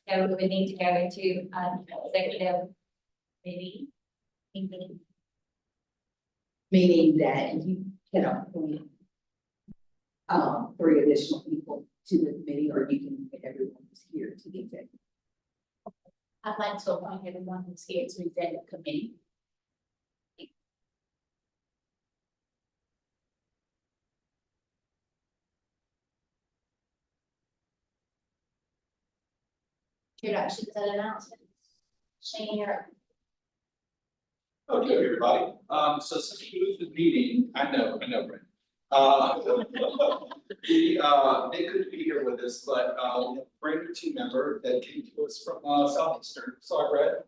So we would need to go into executive meeting. Meaning that you can appoint three additional people to the committee, or you can get everyone who's here to the executive. I'd like to appoint everyone who's here to executive committee. Introductions and announcements. Shane, you're up. Okay, everybody. So since we moved the meeting, I know, Brent. They couldn't be here with us, but we have a brand new team member that came to us from Southeastern. Sorry, Brett.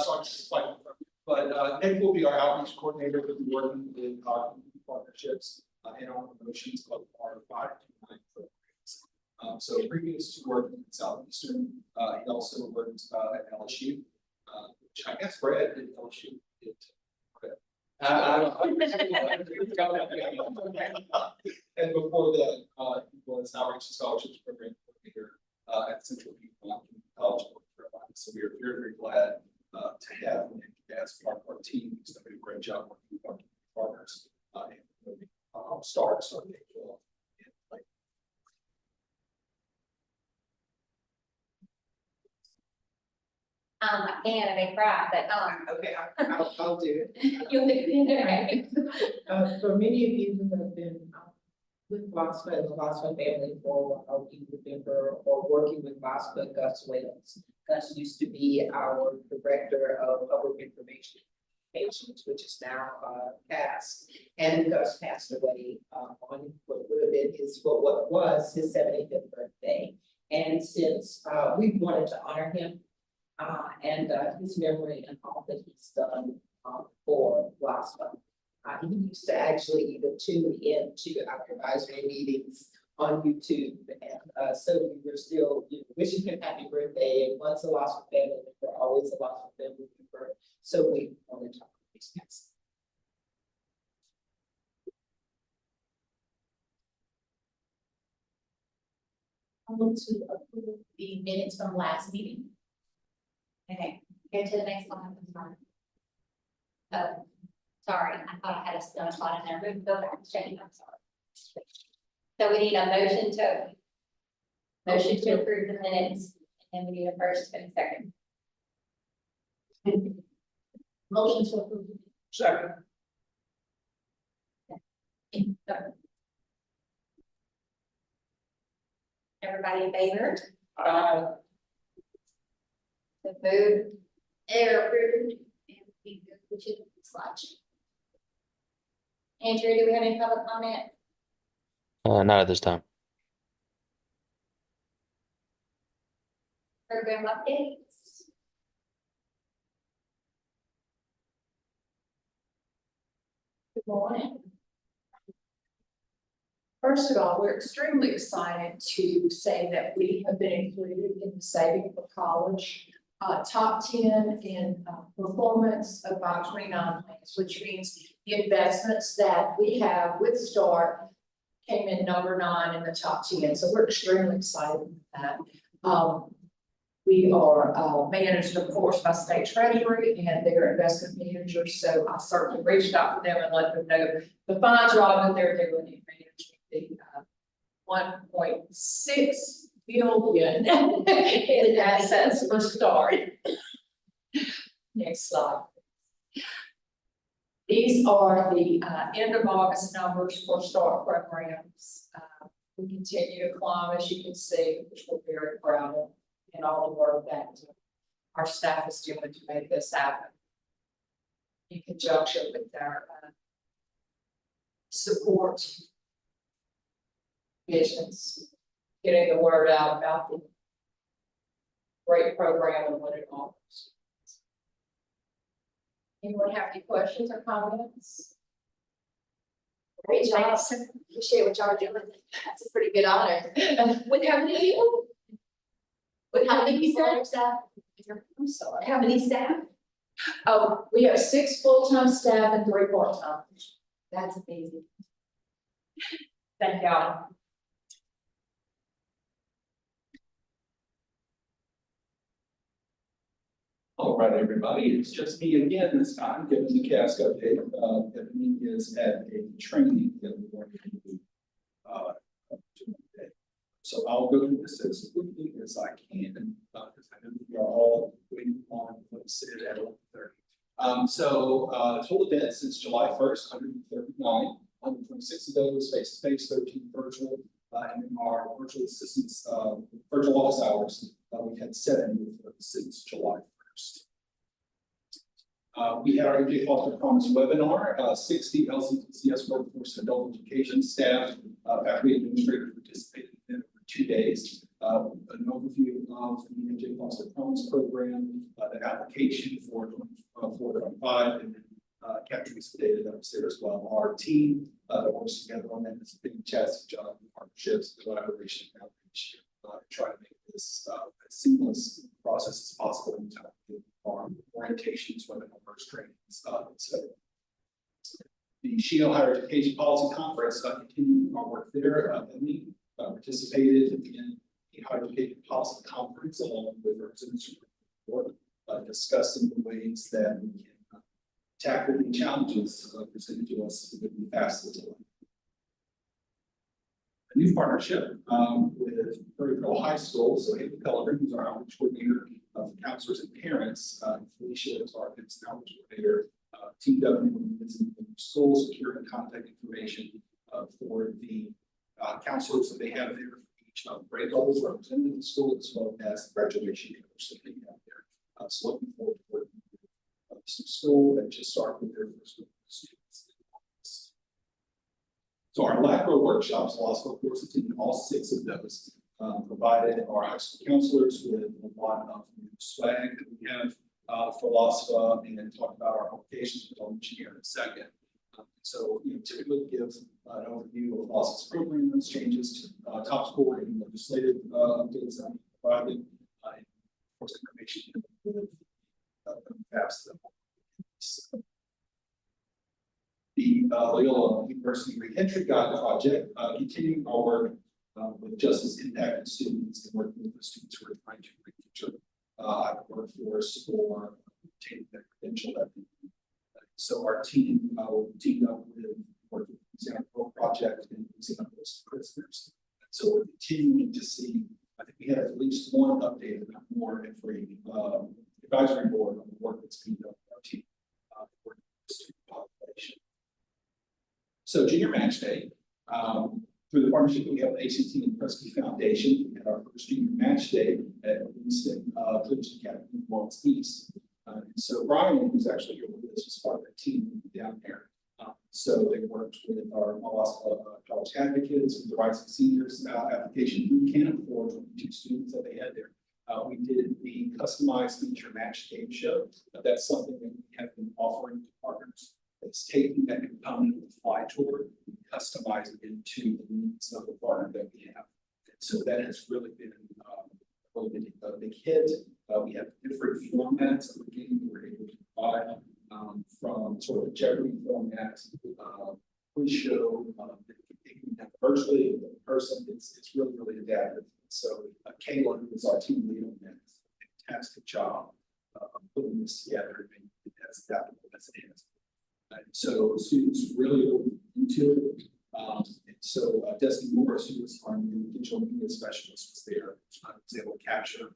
So I'm just fighting from you. But Nick will be our outreach coordinator. We'll be working with partnerships and on promotions of our 529 programs. So previous to working at Southeastern, he also worked at LSU, which I guess Brad did LSU. And before that, he was outreach and scholarships program coordinator at Central Piedmont College of North Carolina. So we are very, very glad to have him as part of our team. He's done a great job working with our partners and start. I can and they cry, but Okay, I'll do it. you'll do it, right? For many of you who have been with LOSFA and the LOSFA family for a week member or working with LOSFA, Gus Wales. Gus used to be our director of public information patients, which is now passed. And Gus passed away on what would have been what was his 75th birthday. And since we wanted to honor him, and his memory and all that he's done for LOSFA. He used to actually even tune into our advisory meetings on YouTube. And so we were still wishing him happy birthday. And once a LOSFA family member, always a LOSFA family member. So we wanted to talk about these guys. I'm going to approve the minutes from last meeting. Okay, go to the next one. Oh, sorry, I thought I had a stone spot in there. Go back, Shane, I'm sorry. So we need a motion to approve the minutes, and we need a first and a second. Motion to approve. Second. Everybody in favor? The food, they're approved, and we go to the slide. Andrew, do we have any public comment? Not at this time. Program updates? Good morning. First of all, we're extremely excited to say that we have been included in the Saving for College top 10 in performance of 529 plans, which means the investments that we have with START came in number 9 in the top 10. So we're extremely excited with that. We are managed, of course, by State Treasury and their investment managers. So I certainly reached out to them and let them know the fine job that they're doing in managing the 1.6 billion in assets for START. Next slide. These are the end of August numbers for START programs. We continue to climb, as you can see, which we're very proud of, and all the work that our staff is doing to make this happen in conjunction with our support visions, getting the word out about the great program and what it offers. Anyone have any questions or comments? Great job. Appreciate what y'all are doing. That's a pretty good honor. With how many people? With how many staff? I'm sorry. How many staff? Oh, we have 6 full-time staff and 3 part-time. That's amazing. Thank y'all. All right, everybody, it's just me again this time, giving the cast update. Ebony is at a training that we're going to do. Today. So I'll go through this as quickly as I can, because I know we are all waiting on what's said at 11:30. Total events since July 1st, 139, 126 of those face-to-face, 13 virtual, and then our virtual assistants, virtual office hours, we've had 7 since July 1st. We had our MJ Foster Promise webinar, 60 LCTCS workforce and adult education staff, faculty administrators participated in it for 2 days. An overview of the MJ Foster Promise program, the application for 4.5, and then capturing some data that was there as well. Our team that works together on that is a big chance to job partnerships, collaboration, and outreach, try to make this as seamless process as possible in time for orientations, webinars, trainings, etc. The Shield Higher Education Policy Conference continued our work there. Emily participated in the Higher Education Policy Conference along with representatives from the board, discussing the ways that we can tackle the challenges presented to us with the fast delay. A new partnership with Perryville High School. So Haley Pellegrin, who's our outreach coordinator for counselors and parents, Felicia is our business outreach coordinator, teamed up in visiting schools, securing contact information for the counselors that they have there for each grade levels represented in the school, as well as the graduation course that they have there. So looking forward to working with some school that just started with their first group of students. So our LACRO workshops, LOSFA course, attended all 6 of those, provided our high school counselors with a lot of new swag that we have for LOSFA, and then talk about our applications, which I'll mention here in a second. Typically give an overview of LOSFA's programs, changes to top score and legislative updates that we provided, and of course information with FAFSA. The Loyola University Reentry Guide Project, continuing our work with justice impacted students and working with the students who are trying to reenter the workforce or obtain their credential. So our team will team up with work with the example project and examples prisoners. So we're continuing to see, I think we have at least one update, if not more, every advisory board on the work that's being done with our team working with the student population. So Junior Match Day, through the partnership that we have with ACT and Presky Foundation, we had our first Junior Match Day at Winston Collegiate Academy in Lawrence East. And so Brian, who's actually here with us, was part of the team down there. So they worked with our college advocates, with the Rising Seniors application boot camp for 22 students that they had there. We did the customized feature match game show. That's something that we have been offering to partners. It's taking that component of the fly tour and customizing it into the needs of the partner that we have. And so that has really been a big hit. We have different formats of the game we're able to provide, from sort of a Jeopardy format, quiz show, virtually in person. It's really adaptive. So Kayla, who is our team lead on that, does a fantastic job of putting this together and as adaptable as it is. And so students really look into it. And so Destiny Morris, who was our new digital media specialist, was there. Was able to capture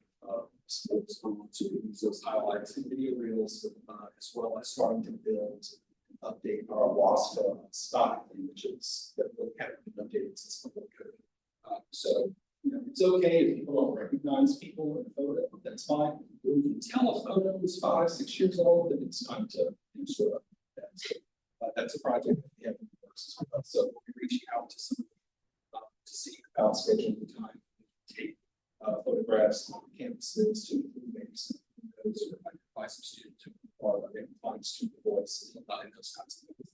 schools to use those highlights and video reels, as well as starting to build and update our LOSFA style images that really haven't been updated since before COVID. So it's okay if people don't recognize people in a photo, that's fine. When you can tell a photo is 5, 6 years old, then it's time to sort of that's a project that we have in the works as well. So we'll be reaching out to some to see about scheduling the time to take photographs on campuses to include maybe some of those, or identify some students who are identifying student voice and those kinds of things.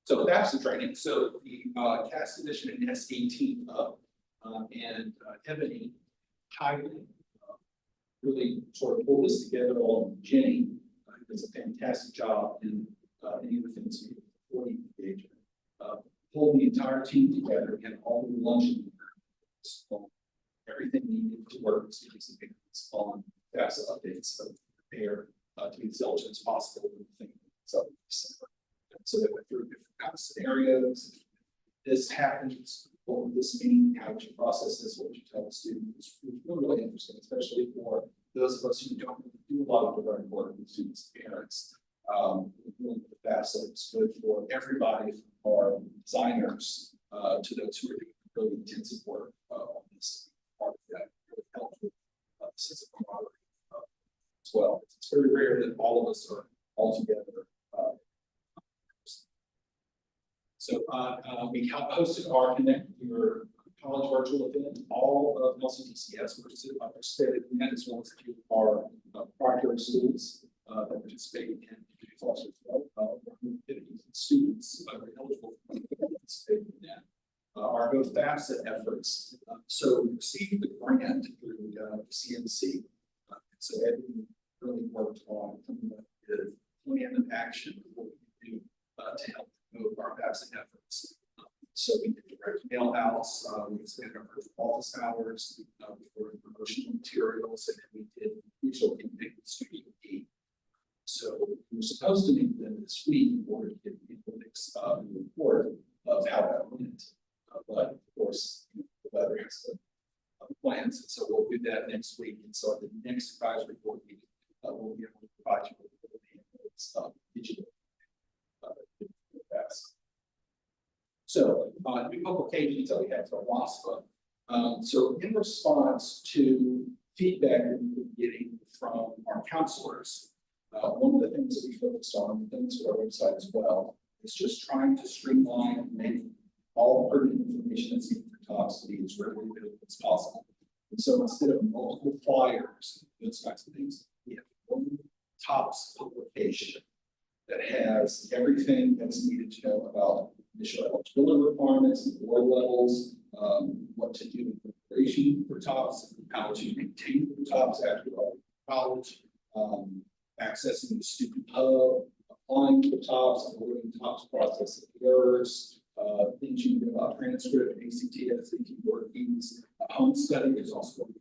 So that's the training. So the CAST edition and S18 up and Ebony Kylie really sort of pulled this together all. Jenny does a fantastic job in any of the things we do engagement. Pull the entire team together and all the luncheon, everything needed to work with students and parents on FAFSA updates. So prepared to be as diligent as possible when we think so. So they went through different kind of scenarios. If this happens, what would this mean? How would you process this? What would you tell the student? It's really interesting, especially for those of us who don't do a lot of direct work with students and parents. Really the FAFSA is good for everybody, from our designers to those who are doing really intensive work on this part of that. Really helps with sense of camaraderie as well. It's very rare that all of us are all together. So we hosted our Connect Your College virtual event. All of LCDCS participated in that, as well as a few of our partner schools that participated in community foster as well. Students are eligible for participating in that. Our both FAFSA efforts. So we received the grant through CNC. So everything really worked on the plan of action of what we can do to help move our FAFSA efforts. So we did direct mail outs, we expanded our virtual office hours, we were promotional materials, and then we did digital campaign with Studio E. So we were supposed to meet them this week in order to get the analytics report of how that went. But of course, the weather has plans, and so we'll do that next week. And so at the next advisory board meeting, we'll be able to provide you with the digital. So, new publications that we have for LOSFA. So in response to feedback that we've been getting from our counselors, one of the things that we focused on, and things for our website as well, is just trying to streamline and make all pertinent information that's needed for TOPS to be as readily available as possible. And so instead of multiple flyers, those kinds of things, we have one TOPS publication that has everything that's needed to know about initial eligibility requirements, board levels, what to do in preparation for TOPS, how to maintain the TOPS after college, accessing the student hub, applying for TOPS, avoiding TOPS process errors, things you know about transcript, ACT, SAT workings, home study. There's also going to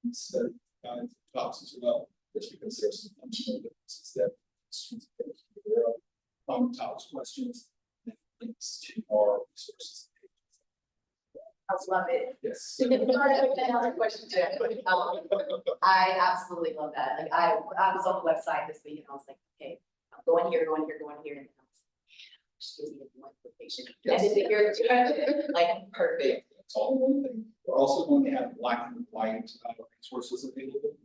be a study guide for TOPS as well, just because there's some functional differences that students can be aware of. TOPS questions and links to our resources. I love it. Yes. Another question too. I absolutely love that. Like I was on the website this week and I was like, okay, I'm going here, going here, going here. And just gives me one location. Yes. And then here too, like perfect. That's all one thing. We're also going to have black and white resources available.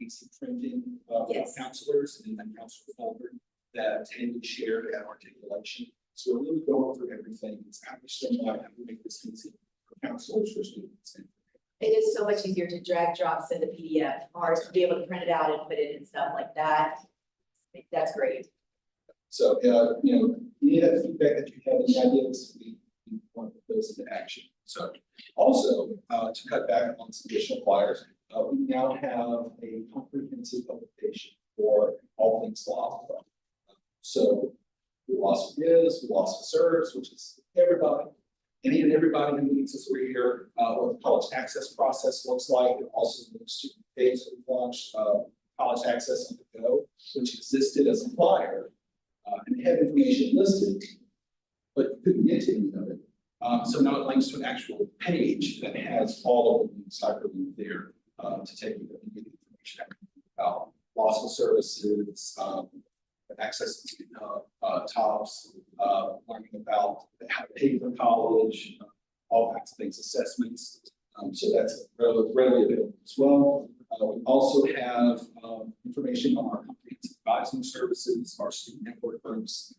PC printing Yes. counselors and then counselor folder that Tammy shared at articulation. So we're really going through everything. It's how we streamline, how we make this easy for counselors, for students. It is so much easier to drag, drop, send a PDF, or to be able to print it out and put it in stuff like that. That's great. So, you know, any of that feedback that you have, any ideas, we want to put those into action. So also, to cut back on some additional flyers, we now have a comprehensive publication for all things LOSFA. So who LOSFA is, who LOSFA serves, which is everybody. Any and everybody who needs us, we're here. What the college access process looks like. It also moves to days we've launched college access on the go, which existed as a flyer and had information listed, but you couldn't get to any of it. So now it links to an actual page that has all of the links hyperlinked there to take you to get information about LOSFA services, access to TOPS, learning about how to pay for college, all kinds of things, assessments. So that's readily available as well. We also have information on our comprehensive advising services, our student network groups,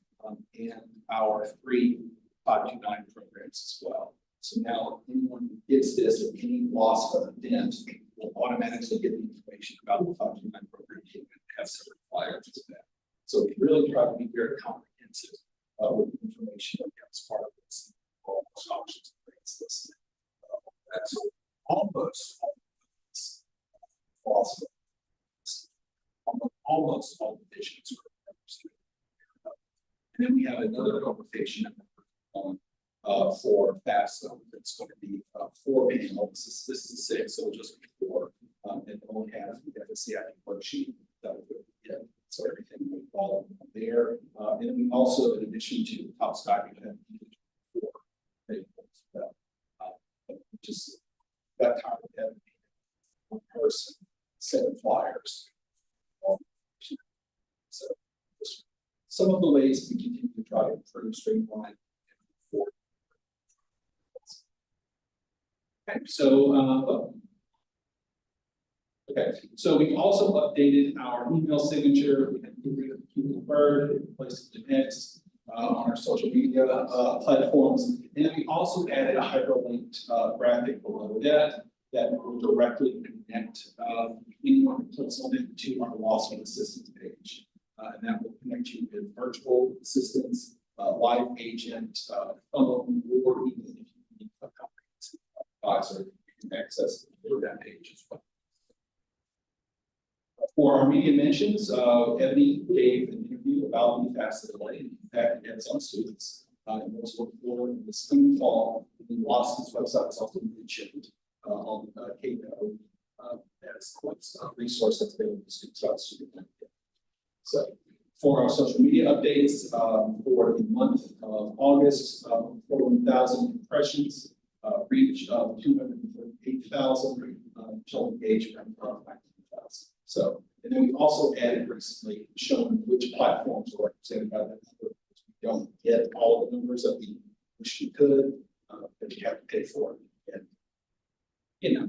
and our 3 529 programs as well. So now anyone who gets this at any LOSFA event will automatically get the information about the 529 program and have separate flyers to that. So we really try to be very comprehensive with the information that comes part of this. All scholarships and grants listed. That's almost all divisions are represented. And then we have another conversation for FAFSA. It's going to be 4 panels. This is 6, so it'll just be 4. And it only has the CIP worksheet that will So everything will fall there, and we also, in addition to Top Sky, we have four tables that, just that time we have one person, 7 flyers. So some of the ways we continue to try to improve streamline. And move forward. Okay, so okay, so we've also updated our email signature. We have rid of Google Bird, replaced it with X on our social media platforms. And we also added a hyperlinked graphic below that will directly connect anyone who clicks on it to our LOSFA assistance page. And that will connect you with virtual assistants, live agent, phone, or even if you need a comprehensive advisor, you can access that page as well. For our media mentions, Ebony gave an interview about the FAFSA delay, and in fact, it had some students, and those look forward in this coming fall. And LOSFA's website is also mentioned on KPO as a resource that's available to students about student benefit. So, for our social media updates, for the month of August, 41,000 impressions, reach of 238,000, total engagement of 19,000. So, and then we also added recently showing which platforms are represented by that number. We don't get all the numbers that we wish we could, but you have to pay for it. And, you know,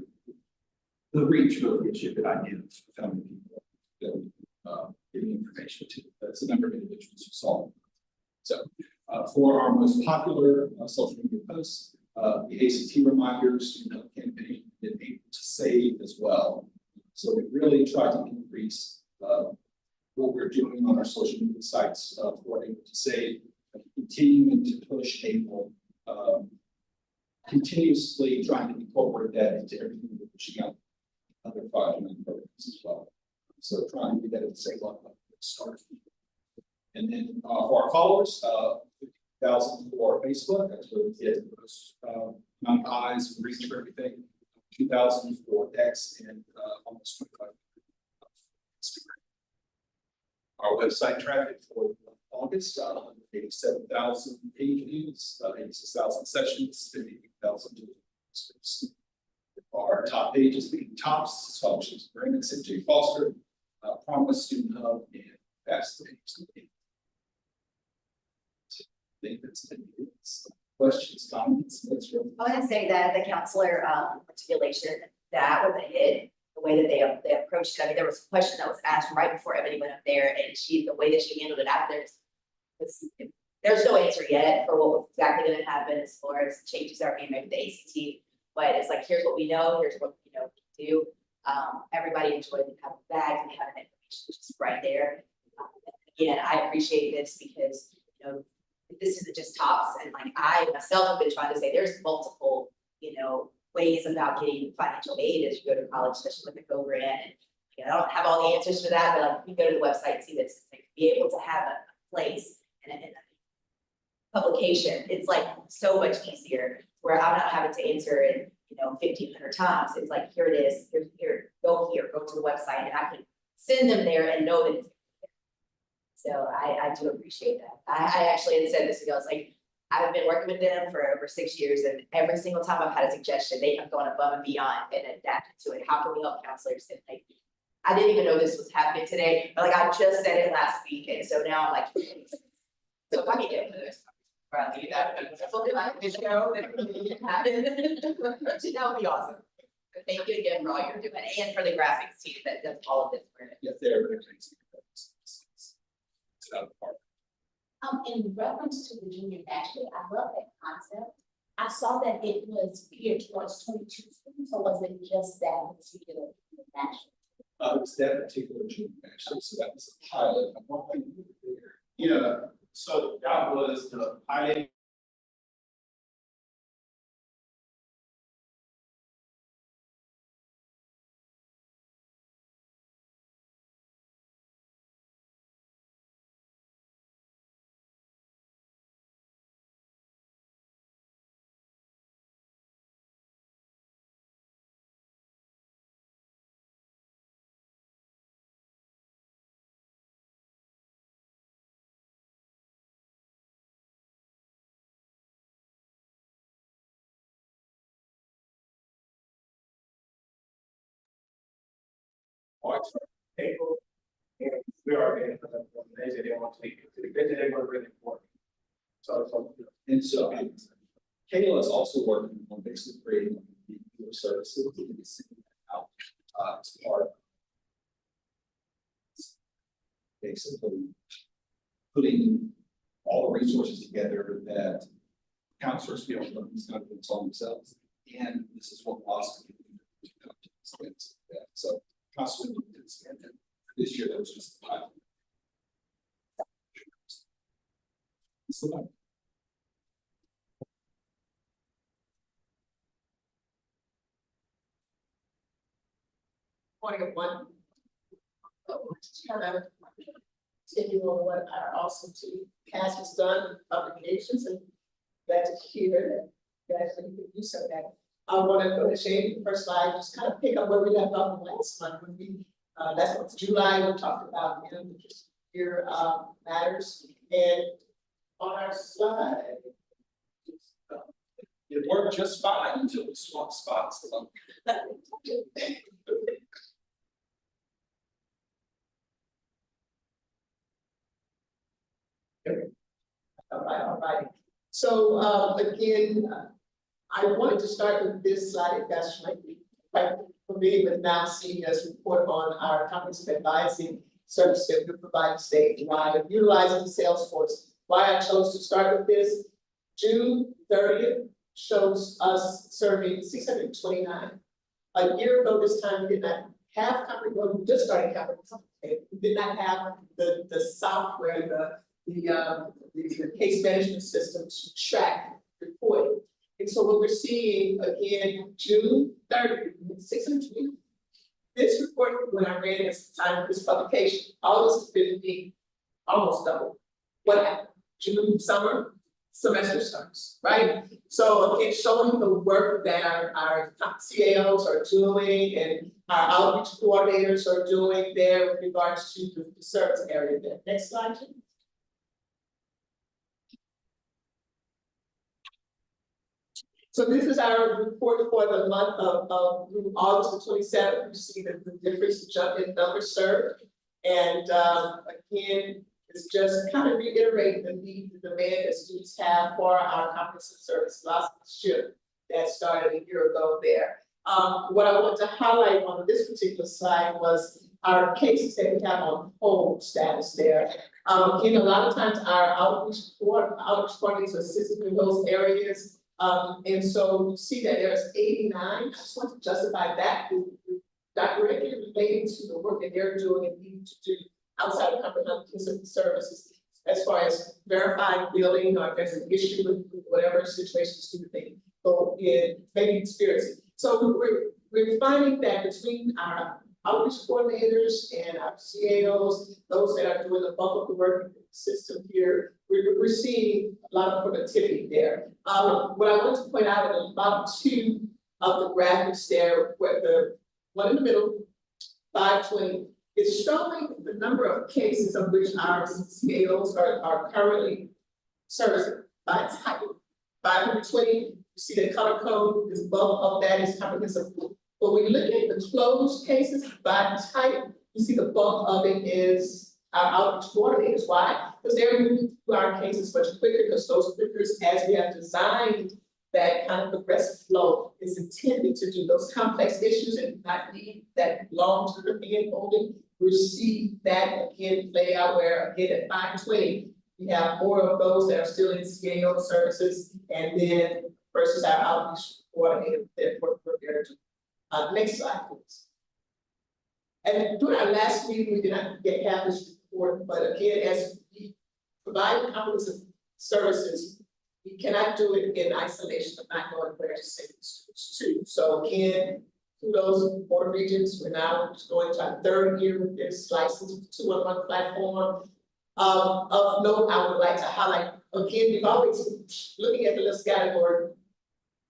the reach really gives you a good idea of how many people that giving information to. That's the number of individuals who saw it. So, for our most popular social media posts, the ACT reminders, campaign been able to save as well. So we really try to increase what we're doing on our social media sites for able to save, continuing to push able, continuously trying to incorporate that into everything we're pushing out other 5 programs as well. So trying to get that at the same level at the start. And then for our followers, 50,000 for Facebook, that's where we get the most amount of eyes, reach for everything. 2,000 for X, and almost 25 for Instagram. Our website traffic for August, 87,000 page views, 86,000 sessions, 58,000 visitors. Our top pages being Tops, Scholarships, Brandon, J. Foster, Promise, Student Hub, and Fast Page. Questions, comments? I want to say that the counselor articulation, that was a hit, the way that they approached it. I mean, there was a question that was asked right before Ebony went up there, and the way that she handled it after, there's no answer yet for what was exactly going to happen as far as changes that are being made with the ACT, but it's like, here's what we know, here's what we know we can do. Everybody enjoyed having bags and having information just right there. Again, I appreciate this because, this isn't just Tops, and like I myself have been trying to say there's multiple, ways about getting financial aid as you go to college, especially with the co-grant. And I don't have all the answers for that, but like, you go to the website and see this, like, be able to have a place and a publication. It's like so much easier where I'm not having to answer it, 1,500 times. It's like, here it is, here, go to the website, and I can send them there and know that it's. So I do appreciate that. I actually had said this ago. I was like, I've been working with them for over 6 years, and every single time I've had a suggestion, they have gone above and beyond and adapted to it. How can we help counselors? And like, I didn't even know this was happening today, but like I just said it last week, and so now I'm like, so if I can get this, probably that would be awesome. But thank you again for all you're doing, and for the graphics team that does all of this for it. Yes, they're in reference to the junior national, I love that concept. I saw that it was geared towards 22 students, or was it just that particular national? It was that particular junior national, so that was a pilot. Yeah, so that was the pilot March, April. And we are in, they say they want to be, they were really important. So. And so Kayla is also working on basically creating the services and sending that out as part of basically putting all the resources together that counselors feel like it's going to consult themselves. And this is what LOSFA can do. So counselors did expand it. This year that was just the pilot. So, Point of one. Continue on what our awesome team has done, publications, and glad to hear that you guys can use of that. I want to go to Shane, the first slide, just kind of pick up where we left off last month when we, that's what July, we talked about, you know, your matters. And on our slide, it worked just fine until we swapped spots. all right. So, again, I wanted to start with this slide, if that's right. Quite familiar with now seeing us report on our comprehensive advising service that we provide statewide, utilizing Salesforce. Why I chose to start with this, June 30th shows us serving 629. A year ago this time, we did not have we just started comprehensive. We did not have the software, the case management system to track reporting. And so what we're seeing again, June 30th, 620. This report, when I read this time of this publication, August 15th, almost double. What happened? June, summer, semester starts, right? So again, showing the work that our CAOs are doing and our outreach coordinators are doing there with regards to the service area there. Next slide, please. So this is our report for the month of August the 27th. You see the difference, the jump in numbers served. And again, it's just kind of reiterating the need, the demand that students have for our comprehensive service last shift that started a year ago there. What I want to highlight on this particular slide was our cases that we have on hold status there. Again, a lot of times our outreach coordinators are assisting in those areas. And so you see that there's 89. I just want to justify that directly relating to the work that they're doing and need to do outside of comprehensive services, as far as verifying billing or if there's an issue with whatever situation student they go in, maybe experiencing. So we're finding that between our outreach coordinators and our CAOs, those that are doing the bulk of the work in the system here, we're seeing a lot of productivity there. What I want to point out is about two of the graphics there, where the one in the middle, 520, is showing the number of cases of which our CAOs are currently servicing by type. 520, you see the color code, this bulk of that is comprehensive. But when you look at the closed cases by type, you see the bulk of it is our outreach coordinators. Why? Because they're moving through our cases much quicker, because those quickers, as we have designed that kind of progressive flow, is intended to do those complex issues and not need that long-term hand holding. We see that again play out where again at 520, we have more of those that are still in CAO services, and then versus our outreach coordinator that work there too. Next slide, please. And during our last meeting, we did not have this report, but again, as we provide comprehensive services, we cannot do it in isolation of not knowing where to send students to. So again, kudos Board of Regents, we're now going to our third year with this license 2-in-1 platform. Of note, I would like to highlight, again, we've always, looking at the list category,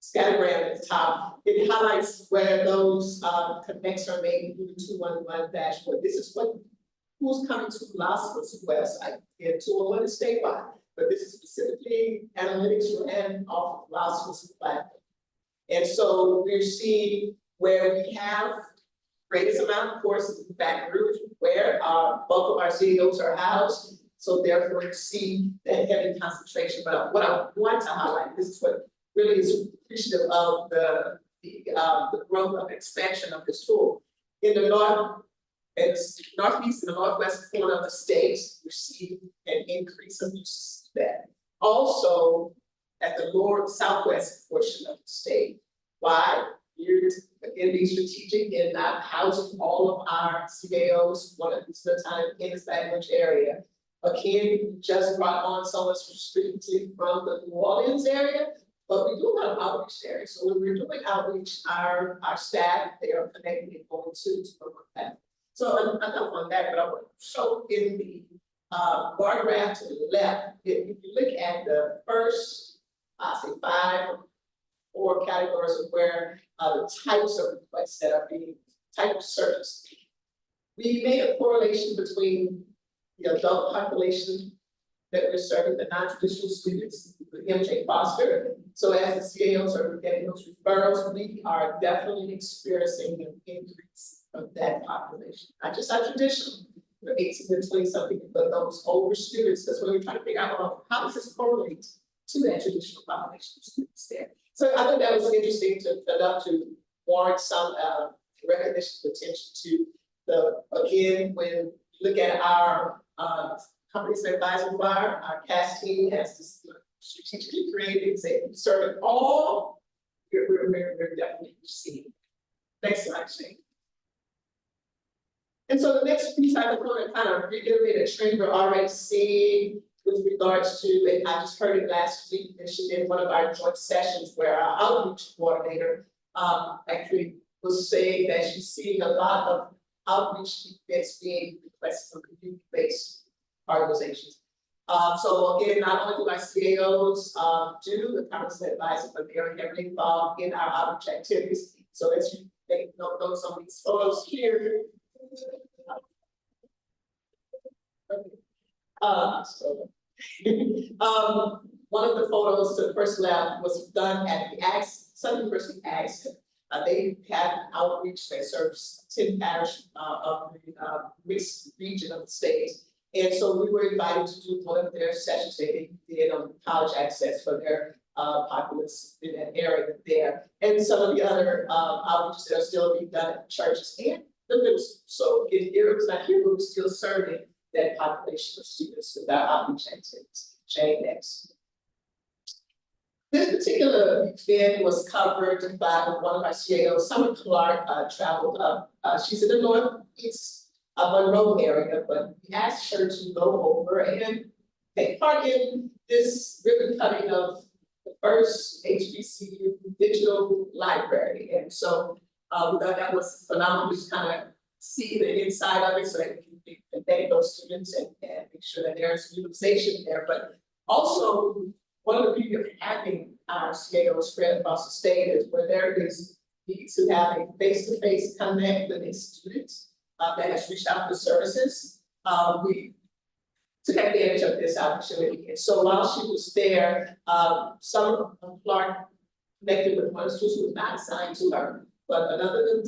scattergram at the top, it highlights where those connects are made through the 2-in-1 dashboard. This is what who's coming to LOSFA's website. And 2-in-1 is statewide, but this is specifically analytics ran off of LOSFA's platform. And so we're seeing where we have greatest amount, of course, is Baton Rouge, where both of our CEOs are housed. So therefore, you see that heavy concentration. But what I want to highlight, this is what really is appreciative of the growth of expansion of this tool. In the north, it's northeast and the northwest corner of the state, we see an increase of use of that. Also, at the lower southwest portion of the state, why? You're again being strategic in not housing all of our CAOs one at a time in this language area. Again, we just brought on someone strictly from the New Orleans area, but we do have outreach there. So when we're doing outreach, our staff, they are connected and going to promote that. So enough on that, but I want to show in the bar graph to the left, if you look at the first, say 5 or 4 categories of where the types of requests that are being, type of searches. We made a correlation between the adult population that we're serving, the non-traditional students, the MJ Foster. So as the CAOs are getting those referrals, we are definitely experiencing an increase of that population. Not just our traditional, 18 to 20 something, but those older students. That's what we're trying to figure out, well, how does this correlate to that traditional population of students there? So I thought that was interesting enough to warrant some recognition of attention to the, again, when you look at our companies advisory choir, our CAST team has this strategically created, say, serving all, we're definitely seeing. Next slide, Shane. And so the next piece I want to kind of reiterate a trend we're already seeing with regards to, and I just heard it last week, and she did one of our joint sessions where our outreach coordinator actually was saying that she's seeing a lot of outreach events being requested from community-based organizations. So again, not only do our CAOs do the conference advising, but they are heavily involved in our outreach activities. So as you take note of some of these photos here. One of the photos to the first left was done at the Southern University Ag. They had outreach that serves 10 parish of the mixed region of the state. And so we were invited to do one of their sessions they did on college access for their populace in that area there. And some of the other outreaches that are still being done at churches and the middle school. So again, here it was not here, but we're still serving that population of students with our outreach activities. Jane, next. This particular event was covered by one of our CAOs, Summer Clark, traveled up. She's in the northeast Monroe area, but we asked her to go over and take part in this ribbon cutting of the first HBCU digital library. And so we thought that was phenomenal. We just kind of see the inside of it so that we can connect those students and make sure that there's utilization there. But also, one of the beauty of having our CAOs spread across the state is where there is need to have a face-to-face connect with a student that has reached out for services. We took advantage of this opportunity. And so while she was there, some of Clark connected with one student who was not assigned to her, but another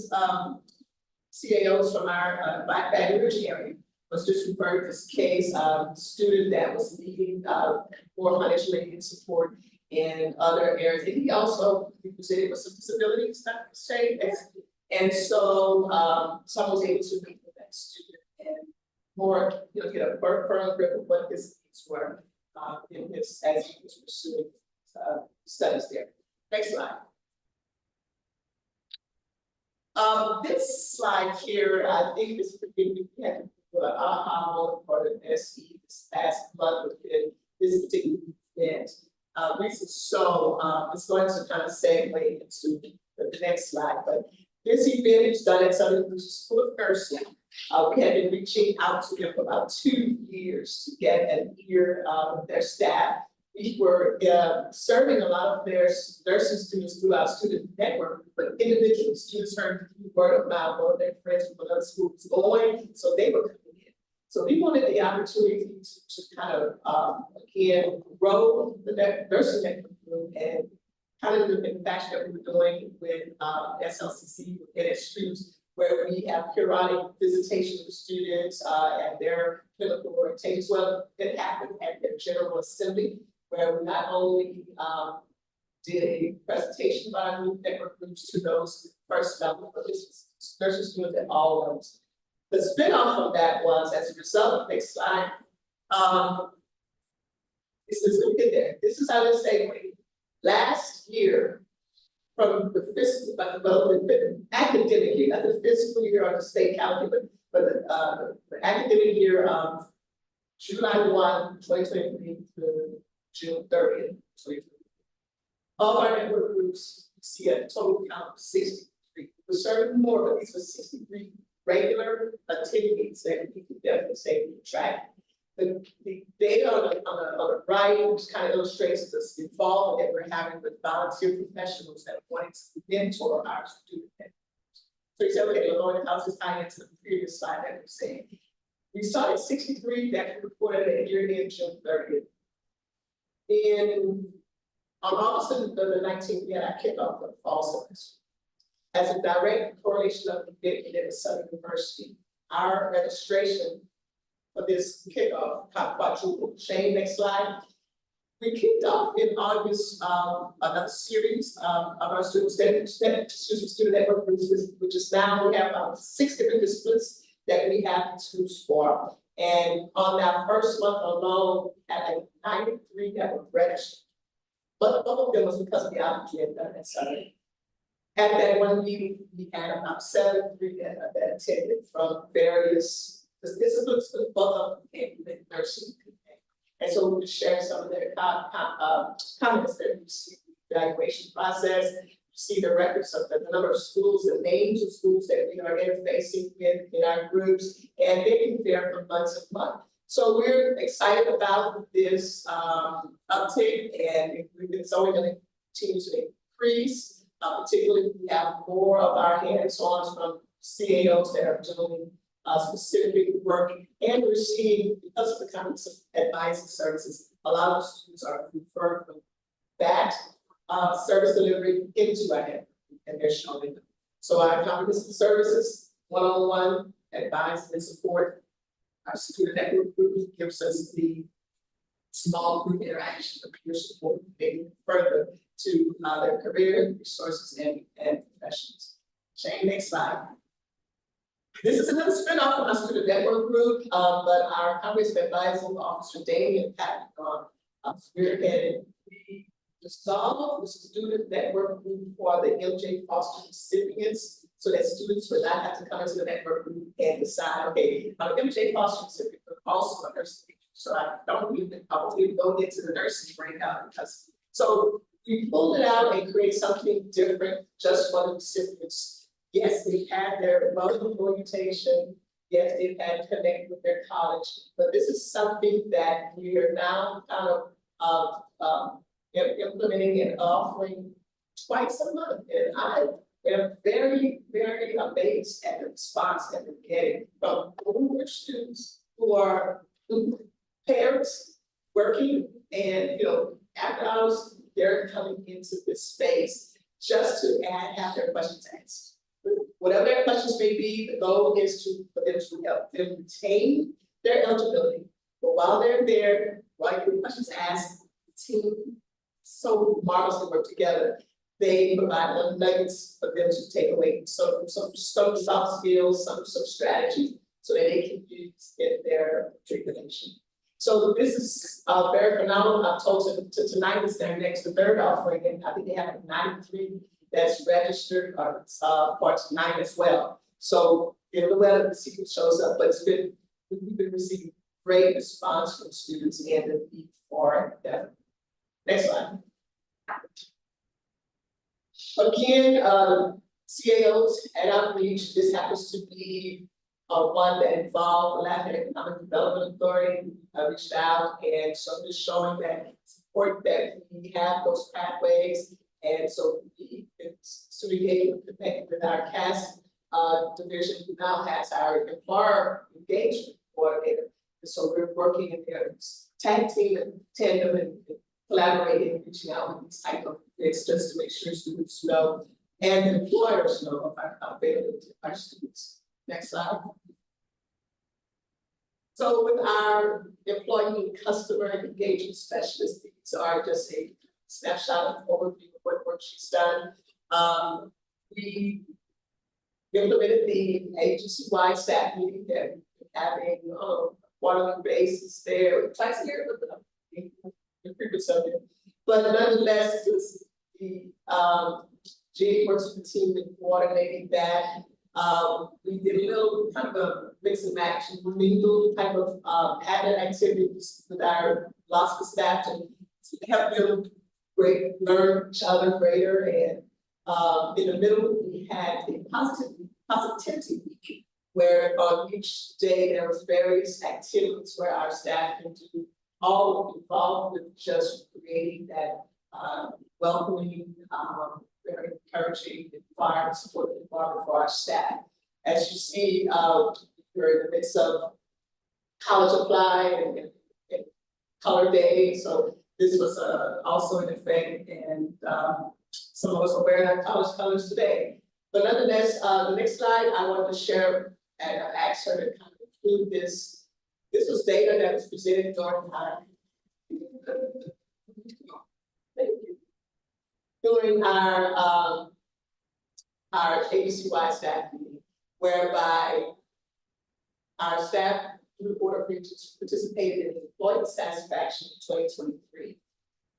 CAOs from our Baton Rouge area was just referred to this case, student that was needing more financial aid and support in other areas. And he also presented with some disabilities, and so someone was able to meet with that student and more, get a firm grip of what his needs were in his, as he was pursuing studies there. Next slide. This slide here, I think is pretty, we had an aha moment for the SE this past month within this particular event. So it's going to kind of segue into the next slide, but this event is done at Southern University School of Nursing. We have been reaching out to them for about 2 years to get an ear of their staff. We were serving a lot of their nursing students through our student network, but individual students heard word of mouth, one of their friends from another school was going, so they were coming in. So we wanted the opportunity to kind of, again, grow the nursing network and kind of in the fashion that we were doing with SLCC and its students, where we have periodic visitation with students, and their clinical orientation, as well. It happened at their general assembly, where we not only, did a presentation by our group network groups to those first level, but this was nursing students at all levels. The spin-off of that was, as a result, next slide, this is, look at there, this is how they segue. Last year, from the fiscal, the academic year, not the fiscal year or the state calendar, but the academic year of July 1, 2023 to June 30th, 2023. All our network groups see a total count of 63. We're serving more, but these were 63 regular attendees that we could definitely say we track. The data on the right, which kind of illustrates this involvement that we're having with volunteer professionals that want to mentor our students. For example, at Illinois House is tying into the previous slide that we're saying. We started 63 that reported at year-end June 30th. On August the 19th, we had our kickoff for the fall semester. As a direct correlation of the event at Southern University, our registration for this kickoff quadrupled. Shane, next slide. We kicked off in August another series of our student network groups, which is now we have about 6 different disciplines that we have in schools for. And on that first month alone, we had like 93 that were registered. But all of them was because of the outreach that Sunday. At that one meeting, we had about 73 that attended from various disciplines, but both of them came from the nursing. And so we share some of their comments that we see in the evaluation process, see the records of the number of schools, the names of schools that we are interfacing with in our groups, and they can vary from month to month. So we're excited about this uptake, and it's only going to continue to increase, particularly if we have more of our hands-on from CAOs that are doing specific work, and we're seeing, because of the kinds of advice and services, a lot of students are referred from that service delivery into our network, and they're showing them. So our comprehensive services, one-on-one advice and support. Our student network group gives us the small group interaction, the peer support, maybe further to their career resources and professions. Shane, next slide. This is another spin-off from our student network group, but our comprehensive advising officer, Damien Patton, spearheaded the dissolve the student network group for the MJ Foster recipients, so that students would not have to come into the network group and decide, okay, I'm an MJ Foster recipient, but also a nursing teacher, so I don't even go into the nursing right now because. So we pulled it out and create something different just for the recipients. Yes, they've had their relevant orientation. Yes, they've had to connect with their college, but this is something that we are now kind of implementing and offering twice a month. And I am very, very amazed at the response that we're getting from older students who are parents working, and after hours, they're coming into this space just to have their questions answered. Whatever their questions may be, the goal is for them to help them retain their eligibility. But while they're there, while the questions asked, the team so marvelously work together. They provide little nuggets for them to take away some soft skills, some strategy, so that they can use in their tribulation. So this is very phenomenal. I've told to tonight is their next, the third offering, and I think they have 93 that's registered for tonight as well. So the weather, the secret shows up, but we've been receiving great response from students and the need for it. Definitely. Next slide. Again, CAOs at outreach, this happens to be one that involved the Latin Economic Development Authority. Reached out, and so just showing that support that we have those pathways. And so the student engagement connected with our CAS division, who now has our employer engagement coordinator. And so we're working in their tag team and tandem and collaborating, reaching out with these type of things just to make sure students know and employers know of our availability of our students. Next slide. So with our employee and customer engagement specialist, so I just a snapshot of overview of what work she's done. We implemented the agency-wide staff meeting that we're having on a quarterly basis there, twice a year, the previous subject. But nonetheless, this, the G works with the team in coordinating that. We did a little kind of a mix and match, mingle type of admin activities with our LOSFA staff to help them learn each other greater. And in the middle, we had a positivity week, where on each day there was various activities where our staff can do, all involved with just creating that welcoming, very encouraging environment, supportive environment for our staff. As you see, we're in the midst of college apply and color day, so this was also in effect, and some of us are wearing our college colors today. But nonetheless, the next slide I wanted to share, and I asked her to kind of include this. This was data that was presented during our agency-wide staff meeting, whereby our staff through the Board of Regents participated in employee satisfaction in 2023,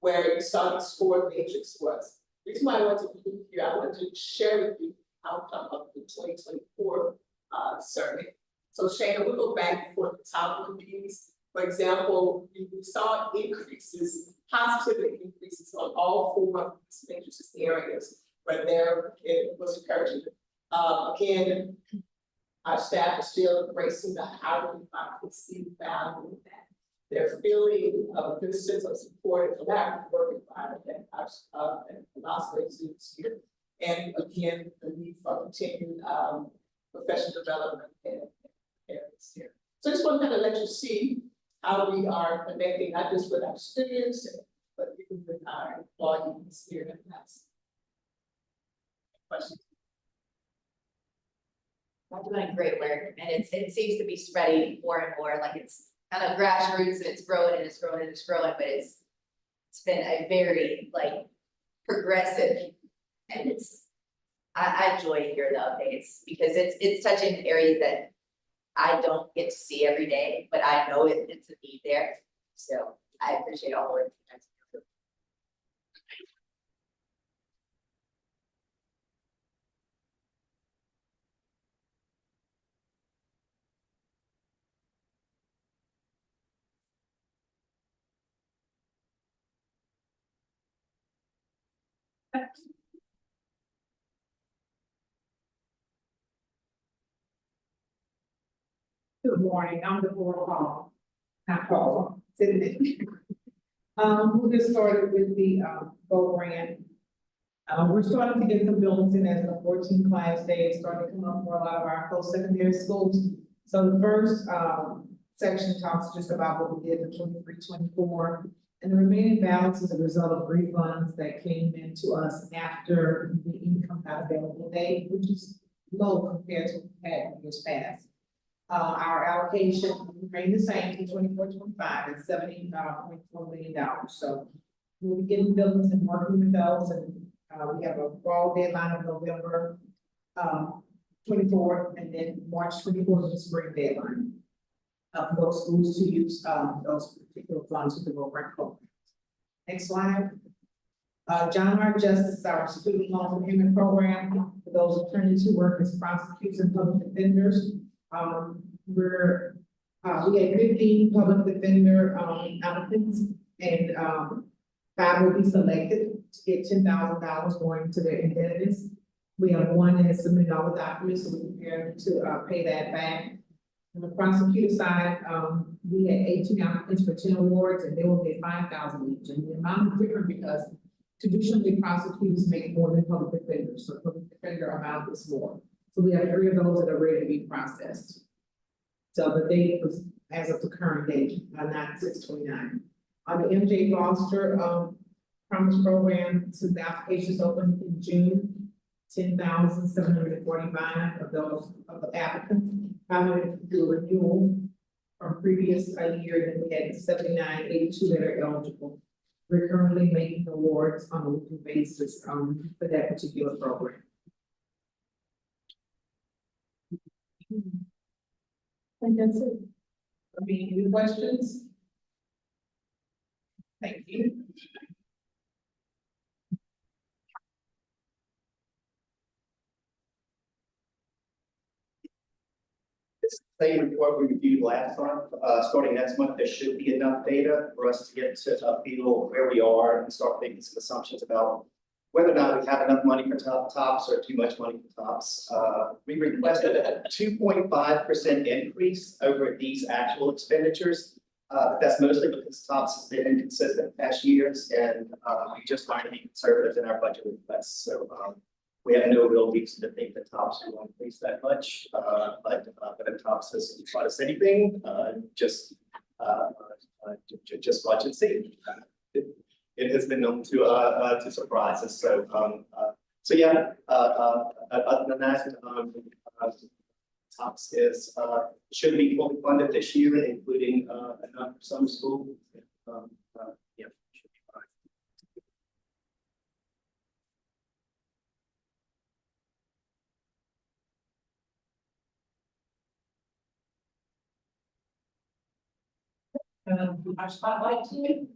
where you saw the score matrix was. The reason why I wanted to include here, I wanted to share with you the outcome of the 2024 survey. So Shana, we'll go back before the top of these. For example, we saw increases, positive increases on all 4 of these matrices areas where there it was encouraging. Again, our staff is still embracing the how do we see value in that. They're feeling a good sense of support and collaborative work environment that our LOSFA students here. And again, the need for continued professional development and areas here. So I just want to kind of let you see how we are connecting, not just with our students, but even with our employees here in class. Questions? We're doing great work, and it seems to be spreading more and more, like it's kind of grassroots, and it's growing and it's growing and it's growing, but it's been a very like progressive, and I enjoy hearing the updates because it's touching areas that I don't get to see every day, but I know it's a need there. So I appreciate all the work you guys do. Good morning, I'm Deborah Paul, not Paula, sitting there. We'll get started with the GO grant. We're starting to get some buildings in as the 14 class day is starting to come up for a lot of our post-secondary schools. So the first section talks just about what we did for 23-24, and the remaining balance is a result of refunds that came into us after the income not available date, which is low compared to what we had in years past. Our allocation remained the same for 24-25 at $70.4 million. So we'll be getting buildings and working with those, and we have a fall deadline of November 24th, and then March 24th is the spring deadline for those schools to use those particular funds with the GO grant program. Next slide. John R. Justice is our student loan forgiveness program for those attorneys who work as prosecutors and public defenders. We had 15 public defender applicants, and 5 will be selected to get $10,000 going to their indebtedness. We have 1 that has submitted all the documents, so we're prepared to pay that back. On the prosecutor side, we had 18 applicants for 10 awards, and they will get $5,000 each. And the amount is different because traditionally prosecutors make more than public defenders, so public defender amount is more. So we have 3 of those that are ready to be processed. So the date was as of the current date, not 6/29. On the MJ Foster Promise Program, since the applications opened in June, 10,745 of those of the applicants. However, do a renewal from previous year, then we had 7982 that are eligible. We're currently making awards on a weekly basis, for that particular program. I think that's it. I mean, any questions? Thank you. Same report we reviewed last month, starting next month, there should be enough data for us to get to feel where we are and start making some assumptions about whether or not we have enough money for tops or too much money for tops. We requested a 2.5% increase over these actual expenditures. That's mostly because tops has been inconsistent past years, and we just wanted to be conservative in our budget requests. So we have no real reason to think that tops will increase that much, but if tops doesn't taught us anything, just watch and see. It has been known to surprise us. So yeah. Other than that, tops is should be fully funded this year, including enough for summer school. Yeah. Should be fine. Our spotlight team.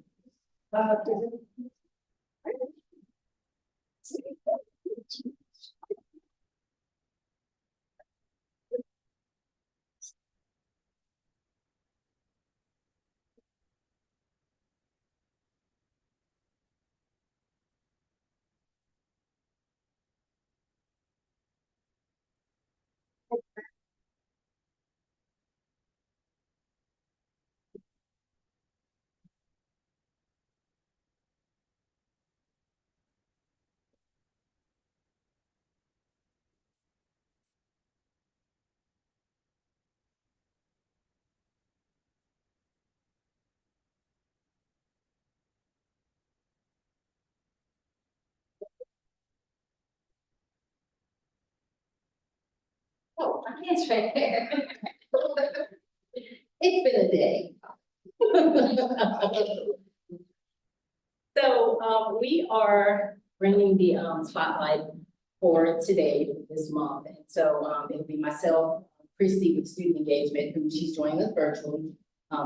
Oh, my hand's right there. It's been a day. So, we are bringing the, spotlight for today, this month. And so, it'll be myself, Christy with student engagement, who she's joining us virtually.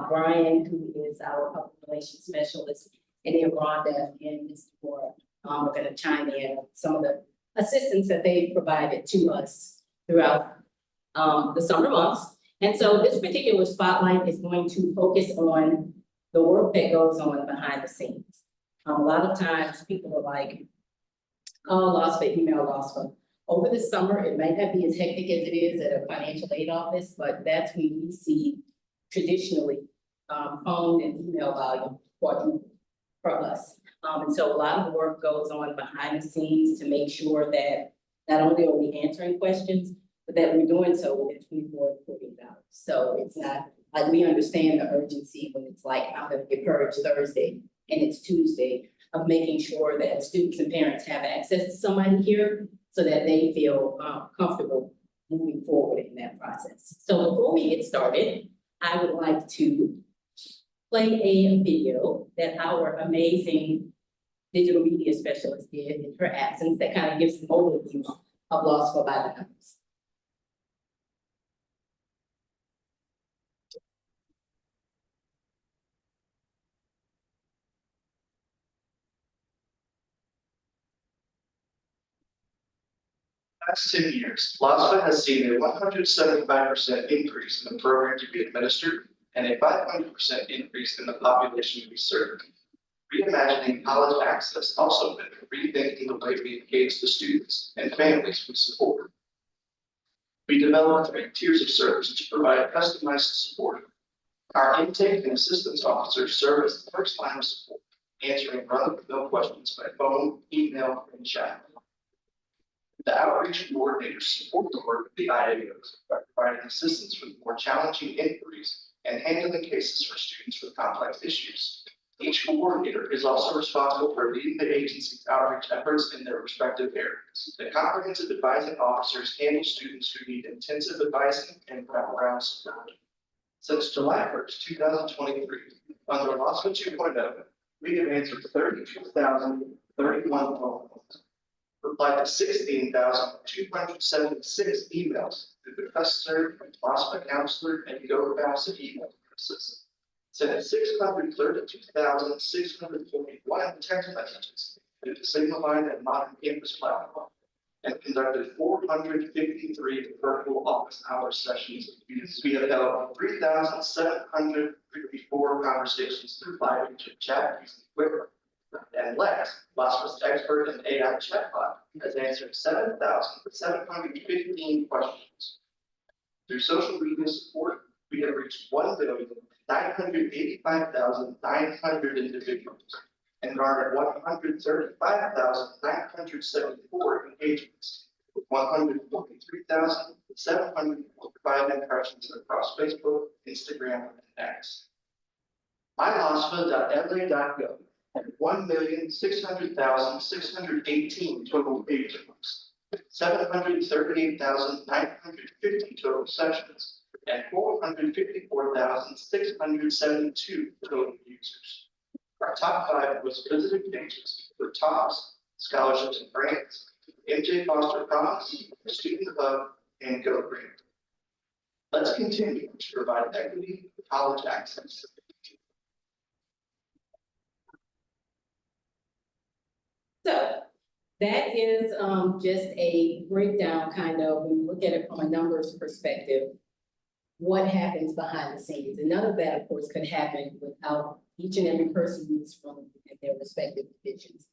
Brian, who is our public relations specialist, and then Rhonda and Ms. Deborah, are gonna chime in on some of the assistance that they've provided to us throughout the summer months. And so this particular spotlight is going to focus on the work that goes on behind the scenes. A lot of times people are like, oh, LOSFA, email LOSFA. Over the summer, it might not be as hectic as it is at a financial aid office, but that's when we see traditionally phone and email volume quadruple for us. And so a lot of the work goes on behind the scenes to make sure that not only are we answering questions, but that we're doing so within 24 to 48 hours. So it's not like we understand the urgency when it's like, I'm gonna get purged Thursday and it's Tuesday, of making sure that students and parents have access to somebody here so that they feel comfortable moving forward in that process. So before we get started, I would like to play a video that our amazing digital media specialist did in her absence that kind of gives an overview of LOSFA by the numbers. Last 10 years, LOSFA has seen a 175% increase in the program to be administered and a 500% increase in the population we serve. Reimagining college access also meant rethinking the way we engage the students and families we support. We developed 3 tiers of service to provide customized support. Our intake and assistance officers serve as the first line of support, answering run-of-the-mill questions by phone, email, and chat. The outreach coordinators support the work of the IAOs by providing assistance with more challenging inquiries and handling cases for students with complex issues. Each coordinator is also responsible for leading the agency's outreach efforts in their respective areas. The comprehensive advising officers handle students who need intensive advising and wraparound support. Since July 1st, 2023, under LOSFA 2.0, we have answered 32,031 phone calls, replied to 16,276 emails through the customer, LOSFA counselor, and GoFacet email services, sent 632,641 text messages through the Signal Line and Modern Campus platform, and conducted 453 virtual office hour sessions. We have held 3,754 conversations through live chat using Quiver. And Lex, LOSFA's expert in AI chatbot, has answered 7,715 questions. Through social media support, we have reached 1,985,900 individuals and garnered 135,974 engagements, with 143,745 impressions across Facebook, Instagram, and X. MyLOSFA.la.gov had 1,600,618 total pages, 738,950 total sessions, and 454,672 total users. Our top 5 most visited pages were TOPS, Scholarships and Grants, MJ Foster Promise, Student Hub, and Go Grant. Let's continue to provide equity college access. So that is just a breakdown, kind of, when you look at it from a numbers perspective, what happens behind the scenes. And none of that, of course, could happen without each and every person who's from their respective divisions.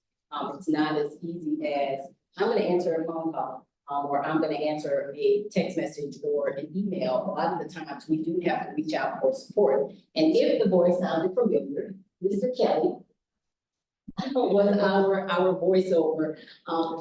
It's not as easy as, I'm going to answer a phone call, or I'm going to answer a text message or an email. A lot of the times we do have to reach out for support. And if the voice sounded familiar, Mr. Kelly was our voiceover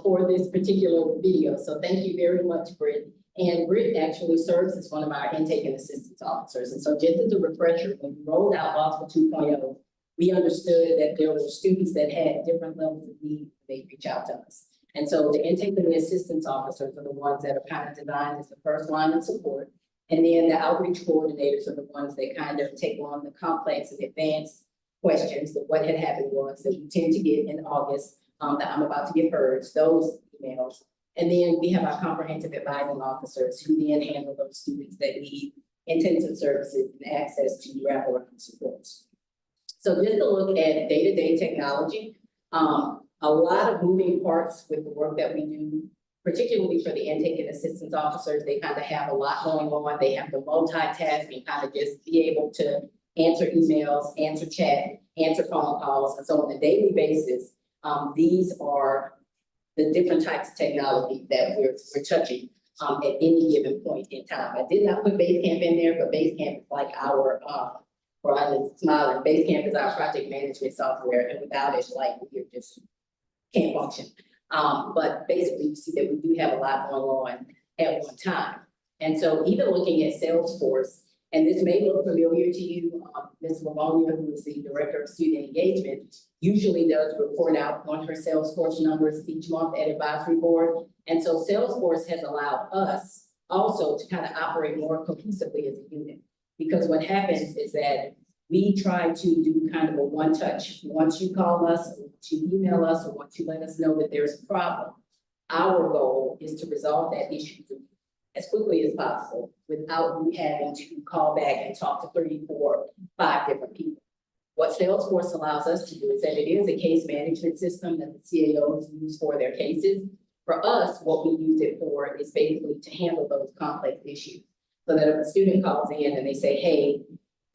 for this particular video. So thank you very much, Britt. And Britt actually serves as one of our intake and assistance officers. And so just as a refresher, when we rolled out LOSFA 2.0, we understood that there were students that had different levels of need, they reach out to us. And so the intake and the assistance officers are the ones that are kind of designed as the first line of support. And then the outreach coordinators are the ones that kind of take on the complex and advanced questions. That what had happened was that we tend to get in August, that I'm about to get heard, those emails. And then we have our comprehensive advising officers who then handle those students that need intensive services and access to wraparound supports. So just to look at day-to-day technology, a lot of moving parts with the work that we do, particularly for the intake and assistance officers. They kind of have a lot going on. They have to multitask and kind of just be able to answer emails, answer chat, answer phone calls. And so on a daily basis, these are the different types of technology that we're touching at any given point in time. I did not put Basecamp in there, but Basecamp is like our, Brian is smiling, Basecamp is our project management software, and without it, like, we just can't function. But basically, you see that we do have a lot going on at one time. And so even looking at Salesforce, and this may look familiar to you, Ms. Livonia, who is the Director of Student Engagement, usually does report out on her Salesforce numbers each month at advisory board. And so Salesforce has allowed us also to kind of operate more cohesively as a unit. Because what happens is that we try to do kind of a one-touch. Once you call us, or once you email us, or once you let us know that there's a problem, our goal is to resolve that issue as quickly as possible without you having to call back and talk to 3, 4, 5 different people. What Salesforce allows us to do is that it is a case management system that the CAOs use for their cases. For us, what we use it for is basically to handle those complex issues. So that if a student calls in and they say, hey,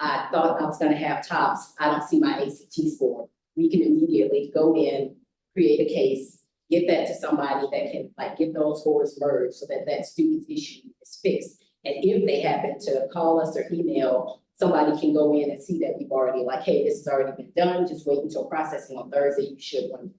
I thought I was going to have TOPS, I don't see my ACT score, we can immediately go in, create a case, get that to somebody that can get those scores merged so that that student's issue is fixed. And if they happen to call us or email, somebody can go in and see that we've already hey, this has already been done, just wait until processing on Thursday, you should run.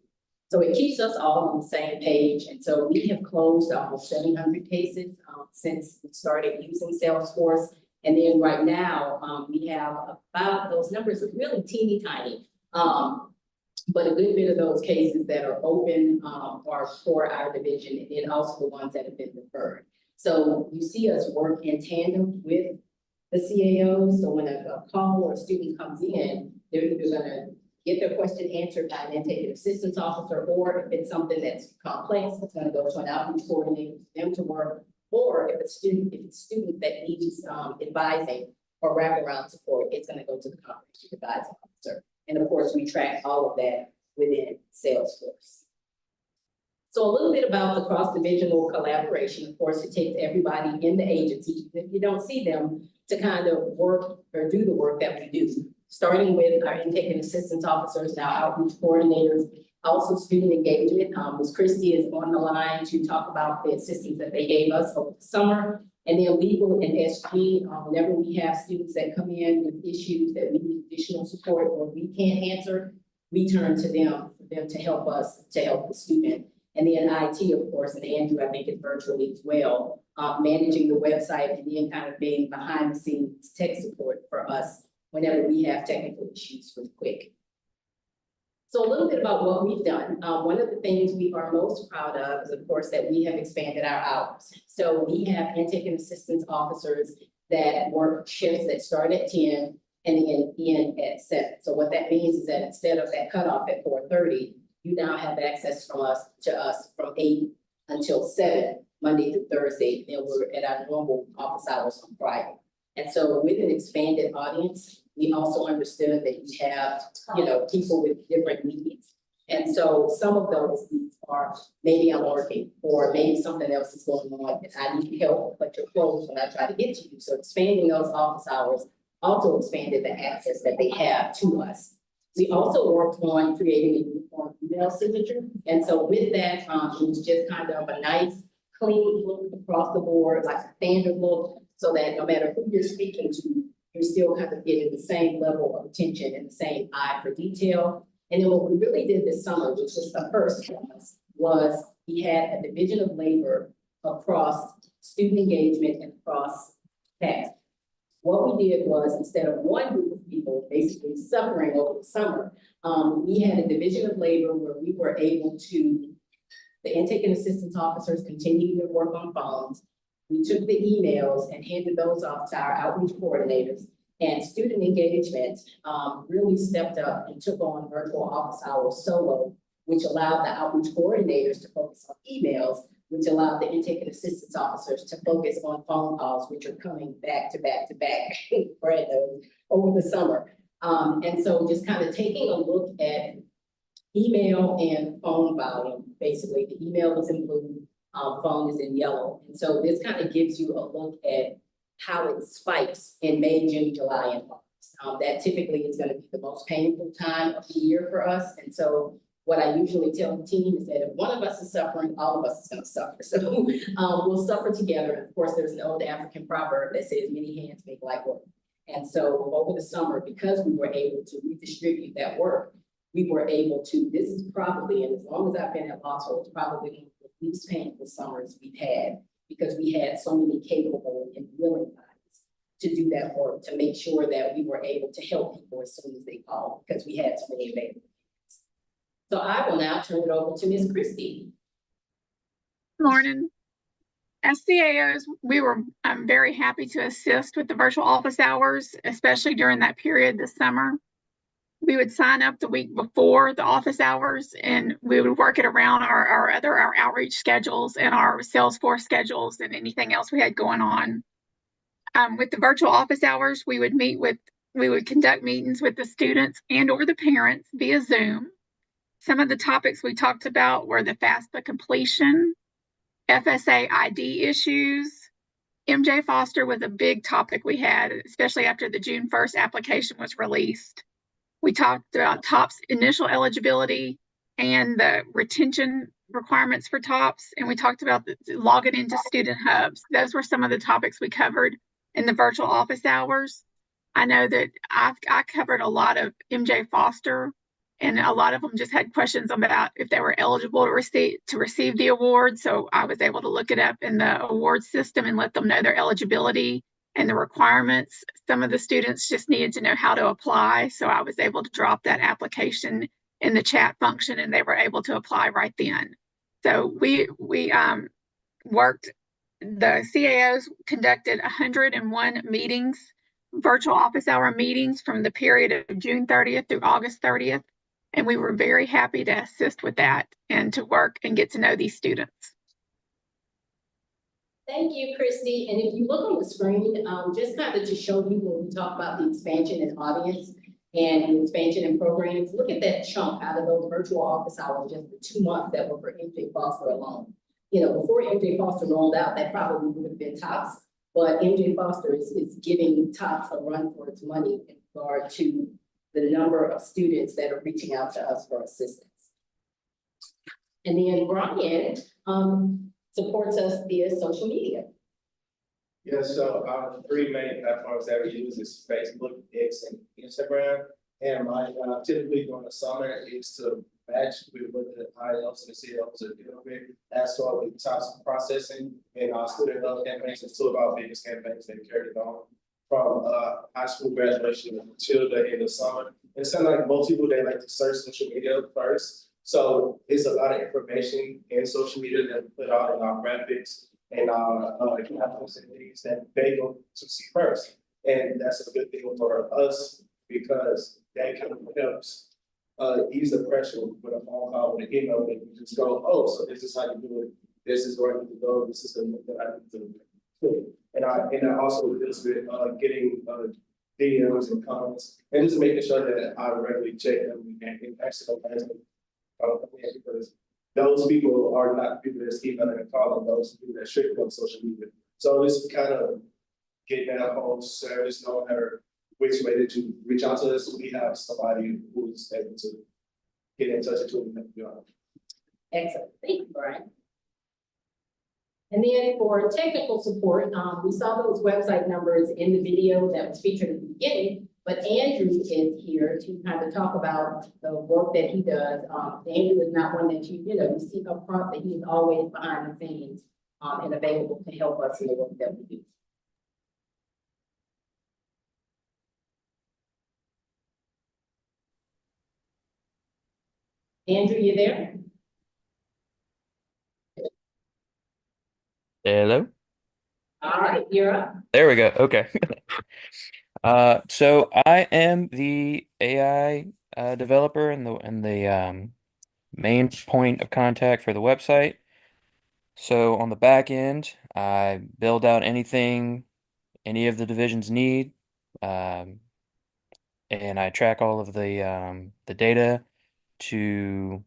So it keeps us all on the same page. And so we have closed almost 700 cases since we started using Salesforce. And then right now, we have about, those numbers are really teeny tiny, But a good bit of those cases that are open, are for our division, and also the ones that have been referred. So you see us work in tandem with the CAOs, so when a call or a student comes in, they're either gonna get their question answered by an intake assistance officer, or if it's something that's complex, it's gonna go to an outreach coordinator for them to work, or if it's a student that needs, advising or wraparound support, it's gonna go to the comprehensive advising officer. And of course, we track all of that within Salesforce. So a little bit about the cross-divisional collaboration. Of course, it takes everybody in the agency, if you don't see them, to kind of work or do the work that we do. Starting with our intake and assistance officers, now outreach coordinators, also student engagement. Ms. Christie is on the line to talk about the assistance that they gave us over the summer. And then legal and SG, whenever we have students that come in with issues that we need additional support or we can't answer, we turn to them for them to help us, to help the student. And then IT, of course, and Andrew, I think, is virtually as well, managing the website and then kind of being behind the scenes tech support for us whenever we have technical issues really quick. So a little bit about what we've done. One of the things we are most proud of is, of course, that we have expanded our hours. So we have intake and assistance officers that work shifts that start at 10 and then end at 7. So what that means is that instead of that cutoff at 4:30, you now have access to us from 8 until 7, Monday through Thursday, and we're at our normal office hours on Friday. And so with an expanded audience, we also understood that you have, people with different needs. And so some of those needs are, maybe I'm working, or maybe something else is going on, and I need help, but you're closed when I try to get to you. So expanding those office hours also expanded the access that they have to us. We also worked on creating a uniform email signature. And so with that, it was just kind of a nice, clean look across the board, like a standard look, so that no matter who you're speaking to, you're still kind of getting the same level of attention and the same eye for detail. And then what we really did this summer, which was the first class, was we had a division of labor across student engagement and across task. What we did was, instead of one group of people basically suffering over the summer, we had a division of labor where we were able to, the intake and assistance officers continued to work on phones. We took the emails and handed those off to our outreach coordinators, and student engagement really stepped up and took on virtual office hours solo, which allowed the outreach coordinators to focus on emails, which allowed the intake and assistance officers to focus on phone calls, which are coming back to back to back over the summer. And so just kind of taking a look at email and phone volume, basically the email is in blue, phone is in yellow. And so this kind of gives you a look at how it spikes in May, June, July, and August. That typically is going to be the most painful time of the year for us. And so what I usually tell the team is that if one of us is suffering, all of us is going to suffer. So we'll suffer together. And of course, there's an old African proverb that says many hands make light work. And so over the summer, because we were able to redistribute that work, we were able to, this is probably, and as long as I've been at LOSFA, it's probably one of the least painful summers we've had, because we had so many capable and willing bodies to do that work, to make sure that we were able to help people as soon as they called, because we had so many available. So I will now turn it over to Ms. Christie. Morning. As CAOs, we were very happy to assist with the virtual office hours, especially during that period this summer. We would sign up the week before the office hours, and we would work it around our outreach schedules and our Salesforce schedules and anything else we had going on. With the virtual office hours, we would conduct meetings with the students and or the parents via Zoom. Some of the topics we talked about were the FAFSA completion, FSA ID issues. MJ Foster was a big topic we had, especially after the June 1st application was released. We talked about TOPS initial eligibility and the retention requirements for TOPS, and we talked about logging into student hubs. Those were some of the topics we covered in the virtual office hours. I know that I covered a lot of MJ Foster, and a lot of them just had questions about if they were eligible to receive the award. So I was able to look it up in the award system and let them know their eligibility and the requirements. Some of the students just needed to know how to apply, so I was able to drop that application in the chat function and they were able to apply right then. So we worked, the CAOs conducted 101 meetings, virtual office hour meetings from the period of June 30th through August 30th. And we were very happy to assist with that and to work and get to know these students. Thank you, Christy. And if you look on the screen, just kind of to show you when we talk about the expansion in audience and the expansion in programs, look at that chunk out of those virtual office hours, just the 2 months that were for MJ Foster alone. You know, before MJ Foster rolled out, that probably would have been TOPS, but MJ Foster is giving TOPS a run for its money in regard to the number of students that are reaching out to us for assistance. And then Brian supports us via social media. Yeah, so our three main platforms that we use is Facebook, X, and Instagram. And my typically during the summer is to match with what the IELTS and the CLs are dealing with. As well with task processing and our student health campaigns is two of our biggest campaigns that carried on from high school graduation until the end of summer. And it sounds like most people, they like to search social media first. So it's a lot of information in social media that we put out in our graphics and our captions and things that they go to see first. And that's a good thing for us because that kind of helps ease the pressure with a phone call, with an email, that you just go, oh, so this is how you do it. This is where I need to go. This is the link that I need to do. And I also deals with getting DMs and comments and just making sure that I regularly check them and actually because those people are not people that's emailing and calling, those people that strictly on social media. So this is kind of getting that whole service, knowing her which way to reach out to us. We have somebody who's able to get in touch with them. Excellent, thank you, Brian. And then for technical support, we saw those website numbers in the video that was featured at the beginning, but Andrew is here to kind of talk about the work that he does. Andrew is not one that you see up front, but he's always behind the scenes and available to help us in the work that we do. Andrew, you there? Hello? All right, you're up. There we go. Okay. So I am the AI developer and the main point of contact for the website. So on the back end, I build out anything any of the divisions need, um, and I track all of the data to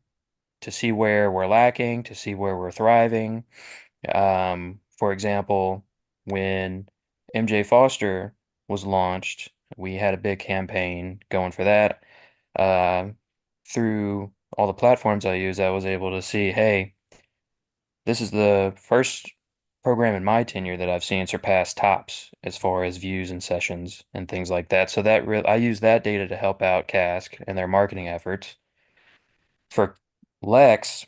see where we're lacking, to see where we're thriving. For example, when MJ Foster was launched, we had a big campaign going for that. Through all the platforms I use, I was able to see, hey, this is the first program in my tenure that I've seen surpass tops as far as views and sessions and things like that. So that I use that data to help out Cask and their marketing efforts. For Lex,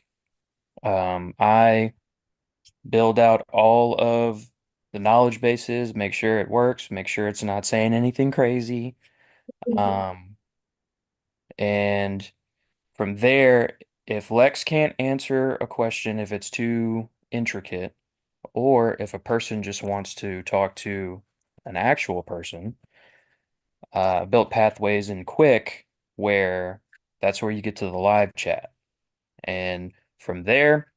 I build out all of the knowledge bases, make sure it works, make sure it's not saying anything crazy. And from there, if Lex can't answer a question, if it's too intricate, or if a person just wants to talk to an actual person, built pathways in Quick where that's where you get to the live chat. And from there,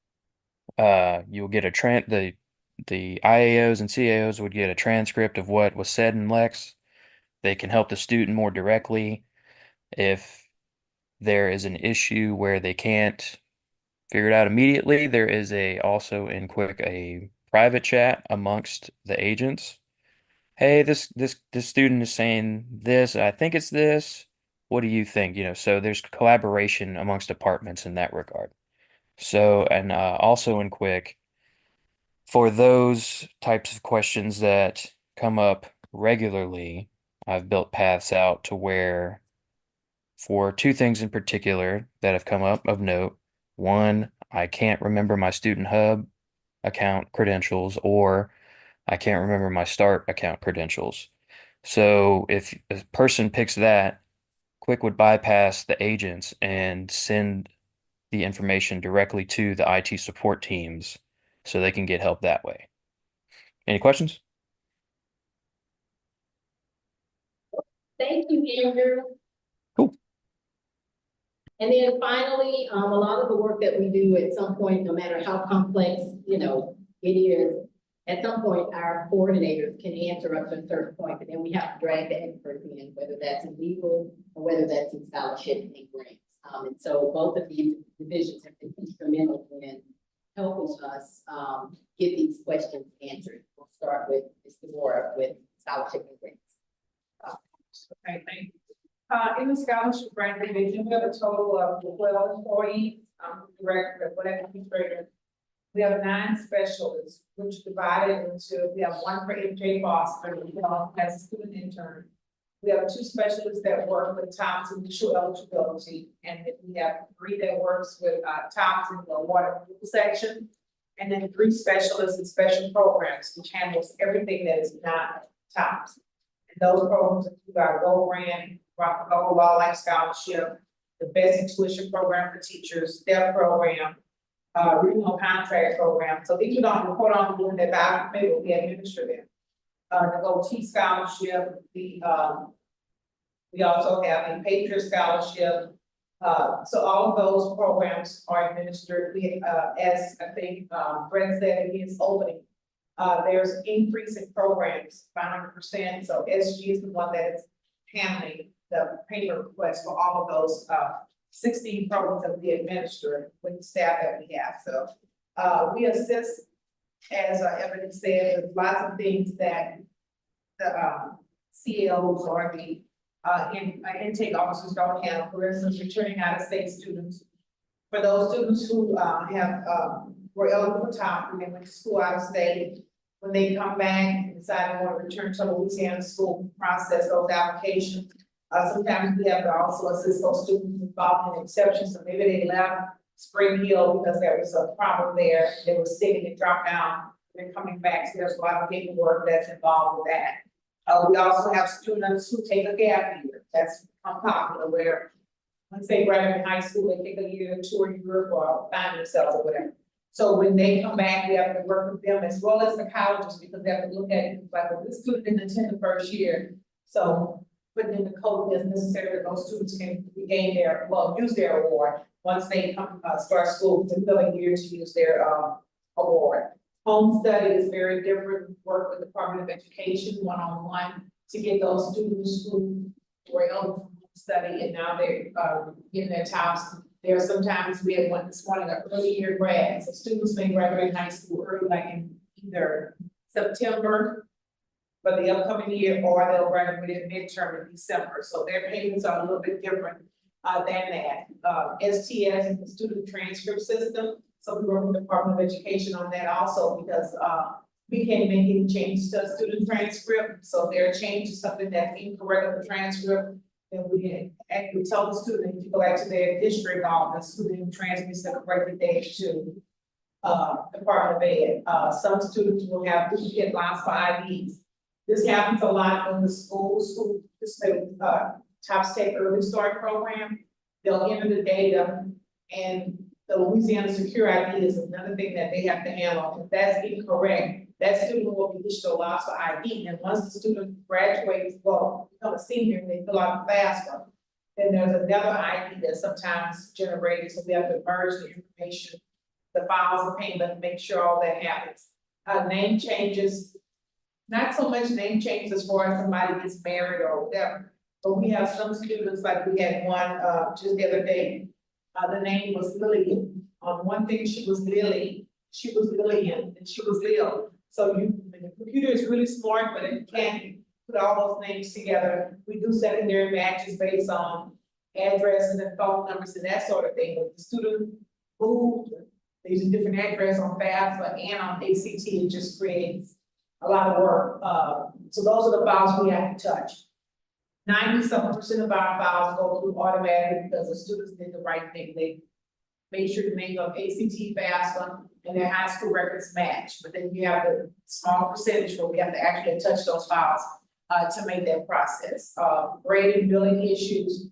you'll get the IAOs and CAOs would get a transcript of what was said in Lex. They can help the student more directly. If there is an issue where they can't figure it out immediately, there is also in Quick a private chat amongst the agents. Hey, this student is saying this, I think it's this. What do you think? So there's collaboration amongst departments in that regard. So, and also in Quick, for those types of questions that come up regularly, I've built paths out to where for two things in particular that have come up of note. One, I can't remember my Student Hub account credentials, or I can't remember my start account credentials. So if a person picks that, Quick would bypass the agents and send the information directly to the IT support teams so they can get help that way. Any questions? Thank you, Andrew. Cool. And then finally, a lot of the work that we do at some point, no matter how complex, it is, at some point, our coordinators can answer up to a certain point, but then we have to drag the experts in, whether that's in legal or whether that's in scholarship and grants. And so both of these divisions have been instrumental in helping us get these questions answered. We'll start with Ms. Deborah with scholarship and grants. Okay, thank you. In the scholarship grant division, we have a total of 12 employees, director, whatever administrator. We have 9 specialists, which divided into, we have 1 for MJ Foster, who has a student intern. We have 2 specialists that work with TOPS initial eligibility, and then we have 3 that works with TOPS in the water section, and then 3 specialists in special programs, which handles everything that is not TOPS. And those programs include our Gold Grant, Global Wildlife Scholarship, the Best Tuition Program for Teachers, STEP program, regional contract program. So these are don't report on doing that document, but we administer them. The OT scholarship, we also have a Patriot Scholarship. So all of those programs are administered. We, as I think Brent said in his opening, there's an increase in programs by 100%. So SG is the one that is handling the payment request for all of those 16 programs that we administer with the staff that we have. So we assist, as Ebony said, there's lots of things that the CLOs or the intake officers don't handle. For instance, returning out of state students. For those students who were eligible for TOP and they went to school out of state, when they come back and decide they want to return to Louisiana school, process those applications. Sometimes we have to also assist those students involved in exceptions. So maybe they left Spring Hill because there was a problem there. They were sick and dropped out. They're coming back. So there's a lot of paperwork that's involved with that. We also have students who take a gap year. That's unpopular where once they graduate high school, they take a year, tour Europe or find themselves or whatever. So when they come back, we have to work with them as well as the colleges because they have to look at it like, well, this student didn't attend the first year. So putting in the code is necessary that those students can regain use their award once they come start school to another year to use their award. Home study is very different. Work with the Department of Education one-on-one to get those students who were eligible for home study and now they're getting their TOPS. There are sometimes we had one this morning, an early year grad. So students may graduate high school early, like in either September for the upcoming year, or they'll graduate in midterm in December. So their payments are a little bit different than that. STS is the student transcript system. So we work with the Department of Education on that also because we can't make any changes to a student transcript. So if there are changes, something that's incorrect with the transcript, then we tell the student to go back to their district office, who then transmits the corrected data to Department of Ed. Some students will have duplicate LOSFA IDs. This happens a lot in the schools who TOPS Tech Early Start program. They'll enter the data and the Louisiana Secure ID is another thing that they have to handle. If that's incorrect, that student will be issued a LOSFA ID. And once the student graduates, well, become a senior and they fill out FAFSA, then there's another ID that's sometimes generated. So we have to merge the information, the files of payment, and make sure all that happens. Name changes, not so much name changes as far as somebody gets married or whatever, but we have some students, like we had one just the other day. The name was Lillian. On one thing, she was Lily, she was Lillian, and she was Lil. So the computer is really smart, but it can't put all those names together. We do secondary matches based on addresses and phone numbers and that sort of thing. But the student moved, they use a different address on FAFSA and on ACT, it just creates a lot of work. So those are the files we have to touch. 97% of our files go through automatically because the students did the right thing. They made sure to make up ACT FAFSA and their high school records match, but then you have the small percentage where we have to actually touch those files to make that process. Grading, billing issues,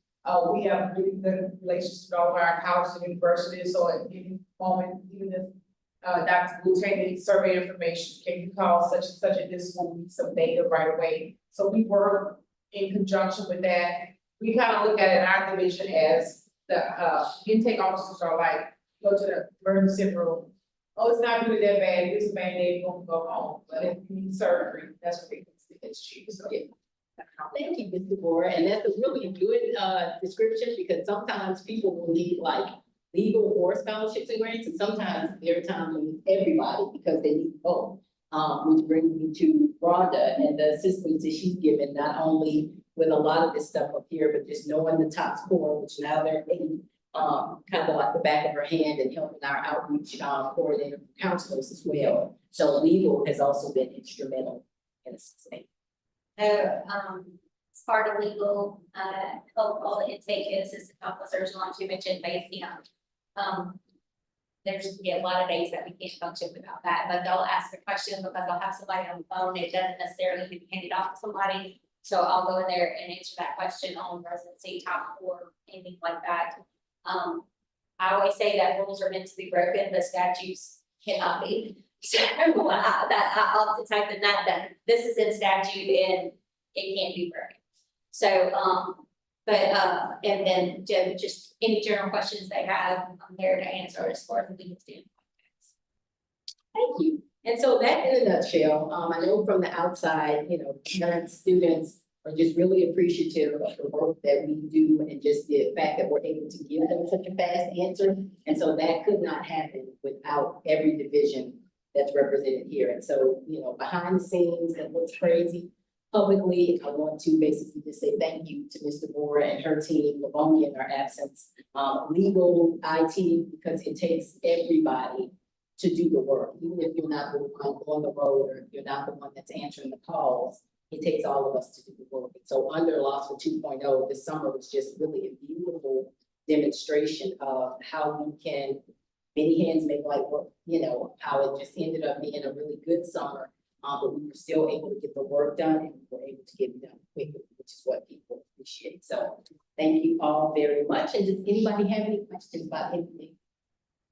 we have really good relations with all of our colleges and universities, so at any moment, even if Dr. Boutte needs survey information, can you call such and such at this school, need some data right away? So we work in conjunction with that. We kind of look at it in our division as the intake officers are like, go to the emergency room. Oh, it's not really that bad, here's a Band-Aid, you won't go home, but if you need surgery, that's what it's cheap, so yeah. Thank you, Mr. Moore, and that's a really good description, because sometimes people will need like legal or scholarships and grants, and sometimes there are times when everybody, because they need both. Which brings me to Rhonda and the assistance that she's given, not only with a lot of this stuff up here, but just knowing the top score, which now they're in, kind of like the back of her hand, and helping our outreach coordinator counselors as well. So legal has also been instrumental in assisting. As part of legal, all the intake and assistant officers, like you mentioned, based there's a lot of days that we can't function without that, but they'll ask a question because they'll have somebody on the phone. It doesn't necessarily be handed off to somebody. So I'll go in there and answer that question on residency, top four, anything like that. I always say that rules are meant to be broken, but statutes cannot be. So I often type in that this is in statute and it can't be broken. So, and then just any general questions they have, I'm there to answer as far as the legal standpoint. Thank you. And so that in a nutshell, I know from the outside, parents, students are just really appreciative of the work that we do, and just the fact that we're able to give them such a fast answer. And so that could not happen without every division that's represented here. And so, behind the scenes, it looks crazy. Publicly, I want to basically just say thank you to Mr. Moore and her team, Livonia in our absence, legal, IT, because it takes everybody to do the work. Even if you're not the one on the road, or if you're not the one that's answering the calls, it takes all of us to do the work. And so under LOSFA 2.0, this summer was just really a beautiful demonstration of how we can, many hands make light work, how it just ended up being a really good summer. But we were still able to get the work done, and we were able to get it done quickly, which is what people appreciate. So thank you all very much. And does anybody have any questions about anything?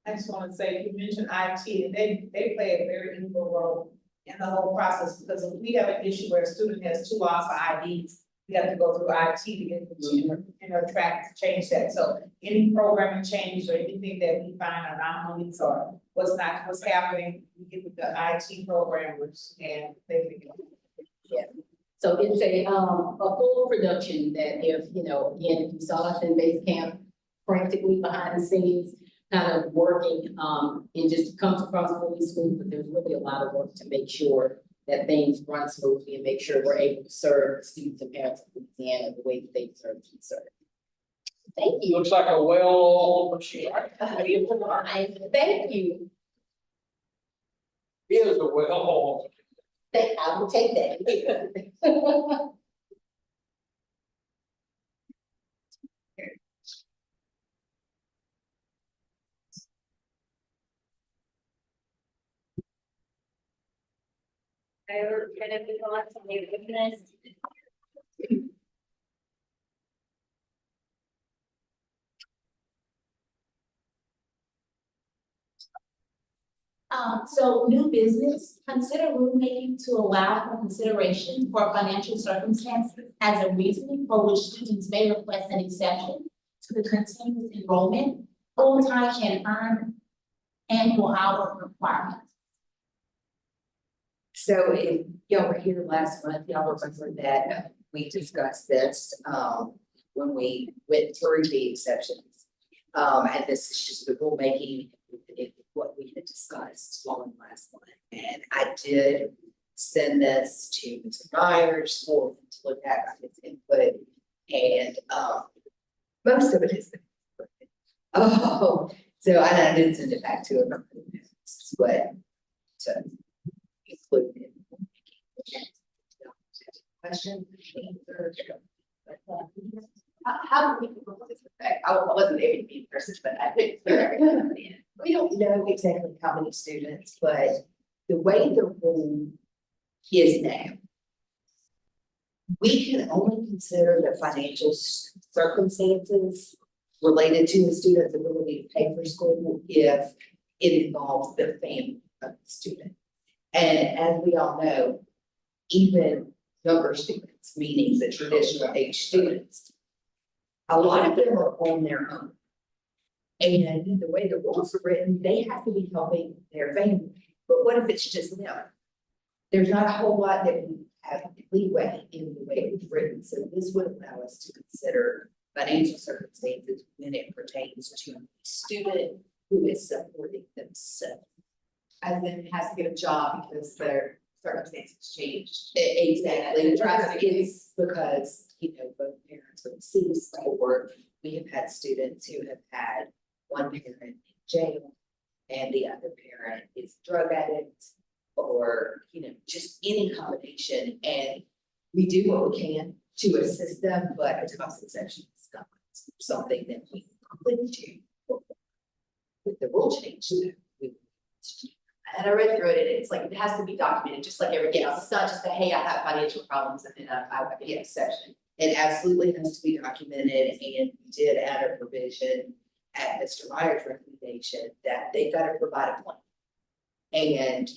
I just want to say, you mentioned IT, and they play a very integral role in the whole process, because if we have an issue where a student has 2 LOSFA IDs, we have to go through IT to get the track to change that. So any programming change or anything that we find anomalies or what's happening, we get with the IT programmers and they figure it out. Yeah. So it's a full production that if, again, if you saw us in base camp, frantically behind the scenes, kind of working, and just comes across fully smooth, but there's really a lot of work to make sure that things run smoothly and make sure we're able to serve students and parents of Louisiana the way that they deserve to be served. Thank you. Looks like a well-oiled machine. Thank you. It is a well-oiled. I will take that. We're gonna move on to new business. So new business, consider rulemaking to allow for consideration for financial circumstances as a reason for which students may request an exception to the continuous enrollment, full-time and earned annual hour requirement. So if y'all were here last month, y'all remember that we discussed this, when we went through the exceptions. And this is just the rulemaking, what we had discussed on last month. And I did send this to Mr. Myers for him to look at his input, and most of it is. So I did send it back to him. But to include it. Question? How do we, I wasn't able to be in person, but I think it's very good. We don't know exactly how many students, but the way the rule is now, we can only consider the financial circumstances related to the student's ability to pay for school if it involves the family of the student. And as we all know, even younger students, meaning the traditional age students, a lot of them are on their own. And the way the rules are written, they have to be helping their family. But what if it's just them? There's not a whole lot that we have leeway in the way it's written, so this would allow us to consider financial circumstances when it pertains to a student who is supporting themselves. As in has to get a job because their circumstances changed. Exactly, And drastically. it's because, both parents are deceased, or we have had students who have had one parent in jail and the other parent is a drug addict, or, just any combination, and we do what we can to assist them, but a cost exception is not something that we couldn't do. With the rule change, And I read through it, and it's like, it has to be documented, just like everything else. It's not just a, hey, I have financial problems and then I would be an exception. it absolutely has to be documented, and we did add a provision at Mr. Meyer's recommendation that they've got to provide a plan. And,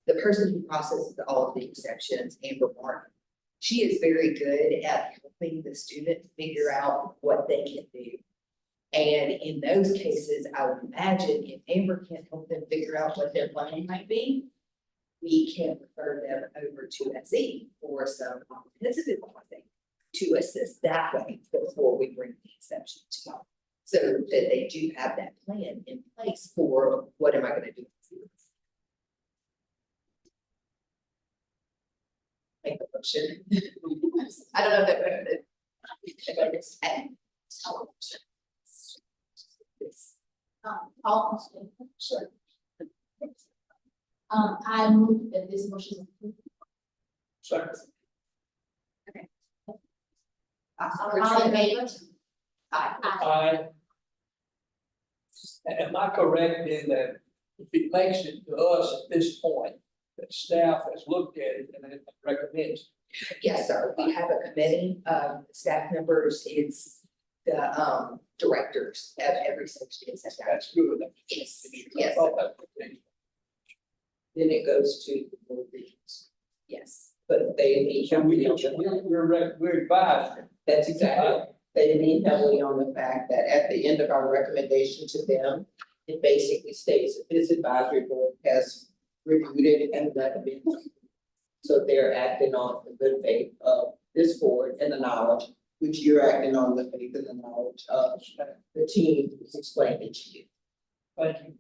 the person who processes all of the exceptions, Amber Martin, she is very good at helping the student figure out what they can do. And in those cases, I would imagine if Amber can't help them figure out what their plan might be, we can refer them over to SE for some comprehensive advising to assist that way before we bring the exception to them. So that they do have that plan in place for what am I going to do? Make the motion. I don't know that. All in favor? Sure. I move that this motion is approved. All in favor? Aye. Am I correct in that if it makes it to us at this point, that staff has looked at it and it recommends? Yes, sir. We have a committee of staff members. It's the directors of every section. That's good. Yes, yes, Then it goes to the board meetings, yes. but they need. So we're advised. That's exactly, they lean heavily on the fact that at the end of our recommendation to them, it basically states that this advisory board has reviewed it and recommended. So they're acting on the good faith of this board and the knowledge, which you're acting on the faith and the knowledge of the team who's explained it to you. Thank you.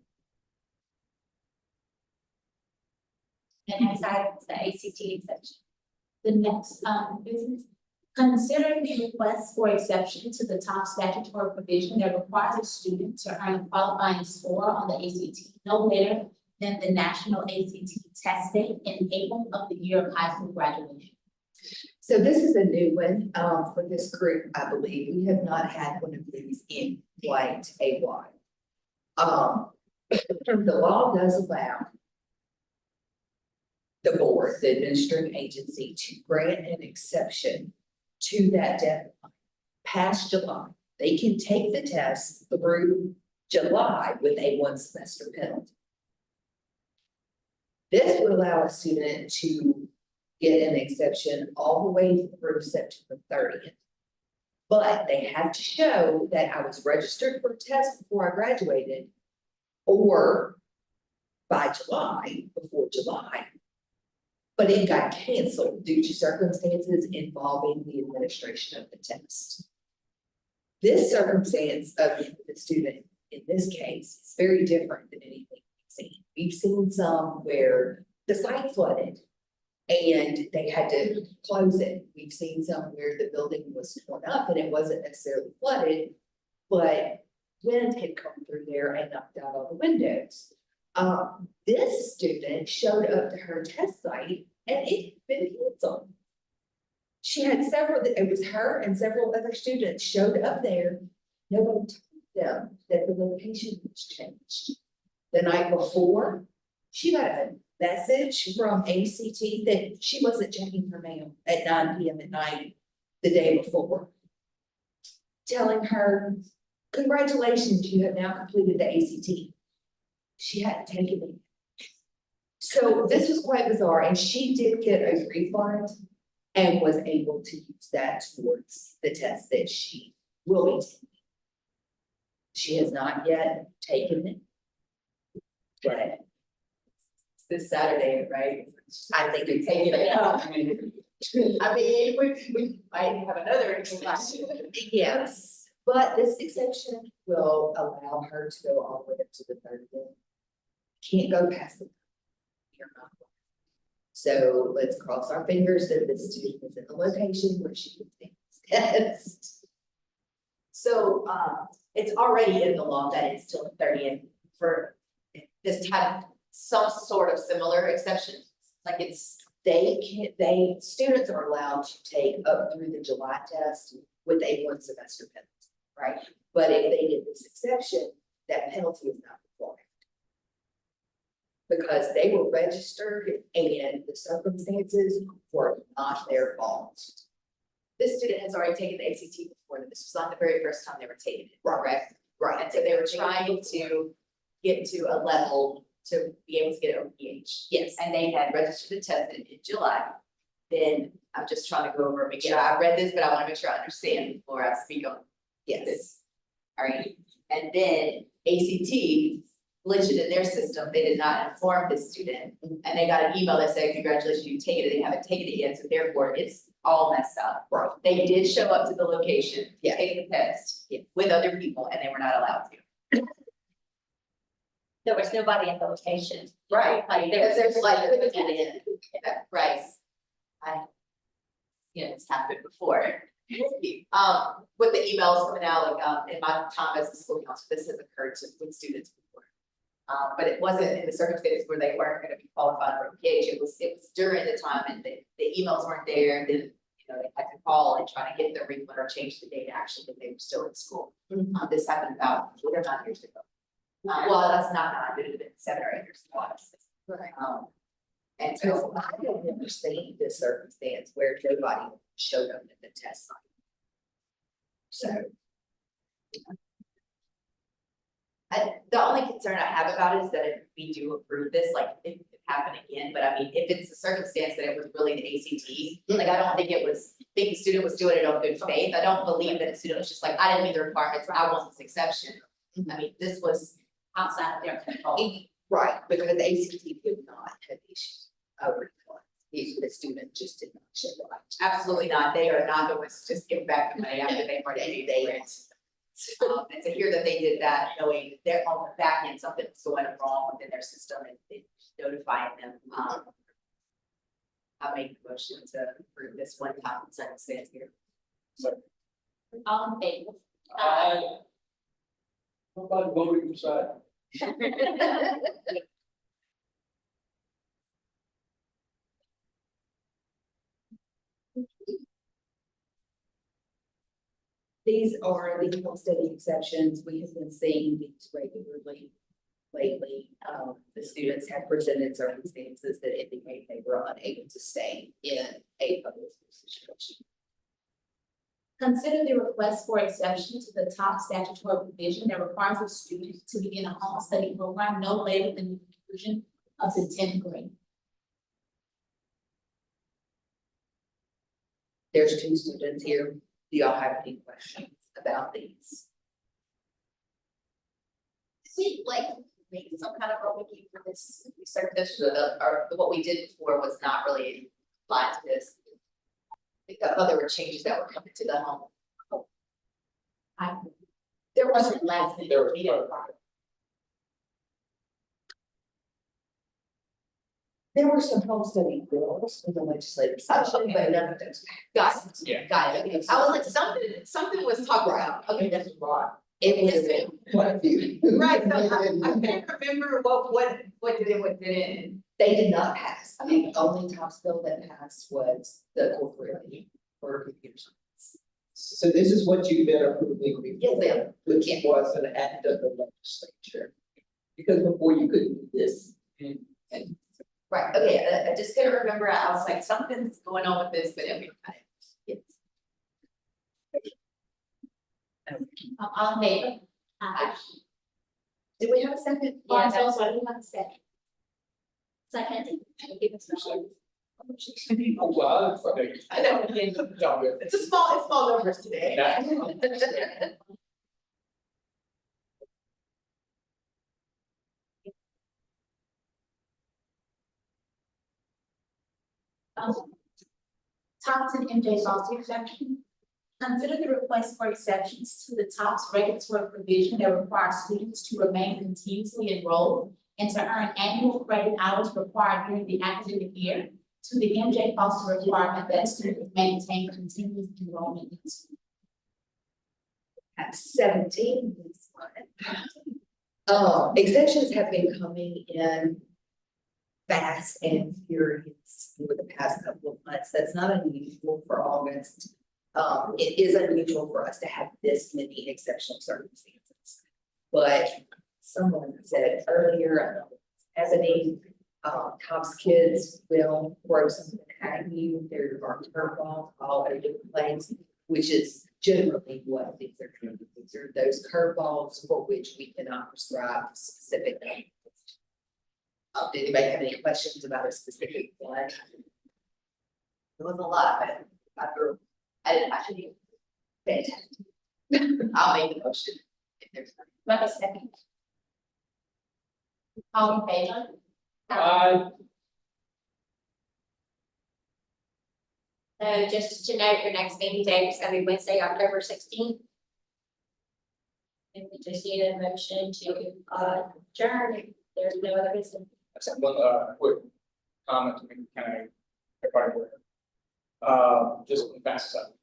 The next item is the ACT exception. The next business, considering the request for exception to the top statutory provision that requires a student to earn a qualifying score on the ACT no later than the national ACT test date in April of the year of high school graduation. So this is a new one for this group, I believe. We have not had one of these in quite a while. The law does allow the board, the administrative agency, to grant an exception to that deadline past July. They can take the test through July with a 1 semester penalty. This would allow a student to get an exception all the way through September 30th. But they have to show that I was registered for a test before I graduated, or by July, before July. But it got canceled due to circumstances involving the administration of the test. This circumstance of the student in this case is very different than anything we've seen. We've seen some where the site flooded and they had to close it. We've seen some where the building was torn up and it wasn't necessarily flooded, but wind had come through there and knocked out all the windows. This student showed up to her test site and it had been canceled. She had several, it was her and several other students showed up there. No one told them that the location was changed. The night before, she got a message from ACT that she wasn't checking her mail at 9 PM at night the day before, telling her, congratulations, you have now completed the ACT. She hadn't taken it. So this was quite bizarre, and she did get a refund and was able to use that towards the test that she will be taking. She has not yet taken it. But It's this Saturday, right? I think it's. Taking it out. I mean, we might have another exception. Yes, but this exception will allow her to go all the way up to the 30th. Can't go past the. You're not. So let's cross our fingers that the student is in the location where she can take this test. So, it's already in the law that it's till the 30th for this to have some sort of similar exception, like it's. Students are allowed to take up through the July test with a 1 semester penalty, right? But if they get this exception, that penalty is not required. Because they were registered and the circumstances were not their fault. This student has already taken the ACT before, and this was not the very first time they were taking it, correct? Right. And so they were trying to get to a level to be able to get OPH. Yes. And they had registered and tested in July. Then I'm just trying to go over, make sure I read this, but I want to make sure I understand before I speak on Yes. this. All right, and then ACT glitched it in their system, they did not inform the student. And they got an email that said, congratulations, you take it, they haven't taken it yet, so therefore it's all messed up. Right. They did show up to the location, Yeah. take the test Yeah. with other people, and they were not allowed to. There was nobody at the location. Right, Like, there's like, couldn't get in, right. It's happened before. With the emails coming out, like, in my time as a school counselor, this has occurred with students before. But it wasn't in the circumstances where they weren't gonna be qualified for PH, it was during the time and the emails weren't there, and then, you know, they had to call and try to get their refund or change the date actually, that they were still in school. This happened about 8 or 9 years ago. Well, that's not 9, it would have been 7 or 8 years ago, honestly. Right. And So so, I don't understand this circumstance where nobody showed up at the test site. So. the only concern I have about it is that if we do approve this, like, it could happen again, but I mean, if it's a circumstance that it was really the ACT, like, I don't think it was, I think the student was doing it on good faith, I don't believe that the student was just like, I didn't meet the requirements, I want this exception. I mean, this was outside of their control. Right, because the ACT did not have issues over the student just did not show up. Absolutely not, they are not the ones to just give back the money after they've already paid for it. And to hear that they did that, knowing that they're on the back end, something was going wrong within their system and they notifying them. I make the motion to approve this one time circumstance here. All in favor? Nobody voted beside. These are the homesteading exceptions. We have been seeing these regularly lately. The students have presented circumstances that indicate they were unable to stay in a public school situation. Consider the request for exception to the top statutory provision that requires a student to begin a home study program no later than the conclusion of the 10th grade. There's 2 students here. Do y'all have any questions about these? We like make some kind of rule making for this circumstance, or what we did before was not really applied to this. I think that other changes that were coming to the home. There wasn't last minute. There were some homesteading bills in the legislative session, but none of those. Got it. Yeah. Got it. I was like, something was talked about. Okay, that's right. It would have been quite a few. Right, so I can't remember what did it, what didn't. They did not pass. The only House bill that passed was the corporate for computer science. So this is what you've been approving before, Yes, ma'am. which Yeah. was an act of the legislature. Because before you couldn't do this. Right, okay, I just couldn't remember, I was like, something's going on with this, but okay. Yes. All in favor? Aye. Did we have a second? Oh, I'm Yeah, so that's- sorry, we want to second. Second. Oh, wow, okay. I know, it's small numbers today. Thompson MJ Foster exception. Consider the request for exceptions to the TOPS regulatory provision that requires students to remain continuously enrolled and to earn annual credit hours required during the academic year to the MJ Foster requirement that students maintain continuous enrollment in school. At 17, this one. Exemptions have been coming in fast and furious over the past couple of months. That's not unusual for August. It is unusual for us to have this many exceptional circumstances. But someone said earlier, as an TOPS kids will throw something at you. There are curveballs all over different places, which is generally what these are doing. These are those curveballs for which we cannot prescribe specific. Did anybody have any questions about a specific one? There was a lot, but I didn't actually. Fantastic. I'll make the motion. If there's. Let me second. All in favor? So just to note, your next meeting date is gonna be Wednesday, October 16th. And we just need a motion to adjourn. If there's no other business. That's one, quick comment to make, kind of, everybody aware. Just one fast up,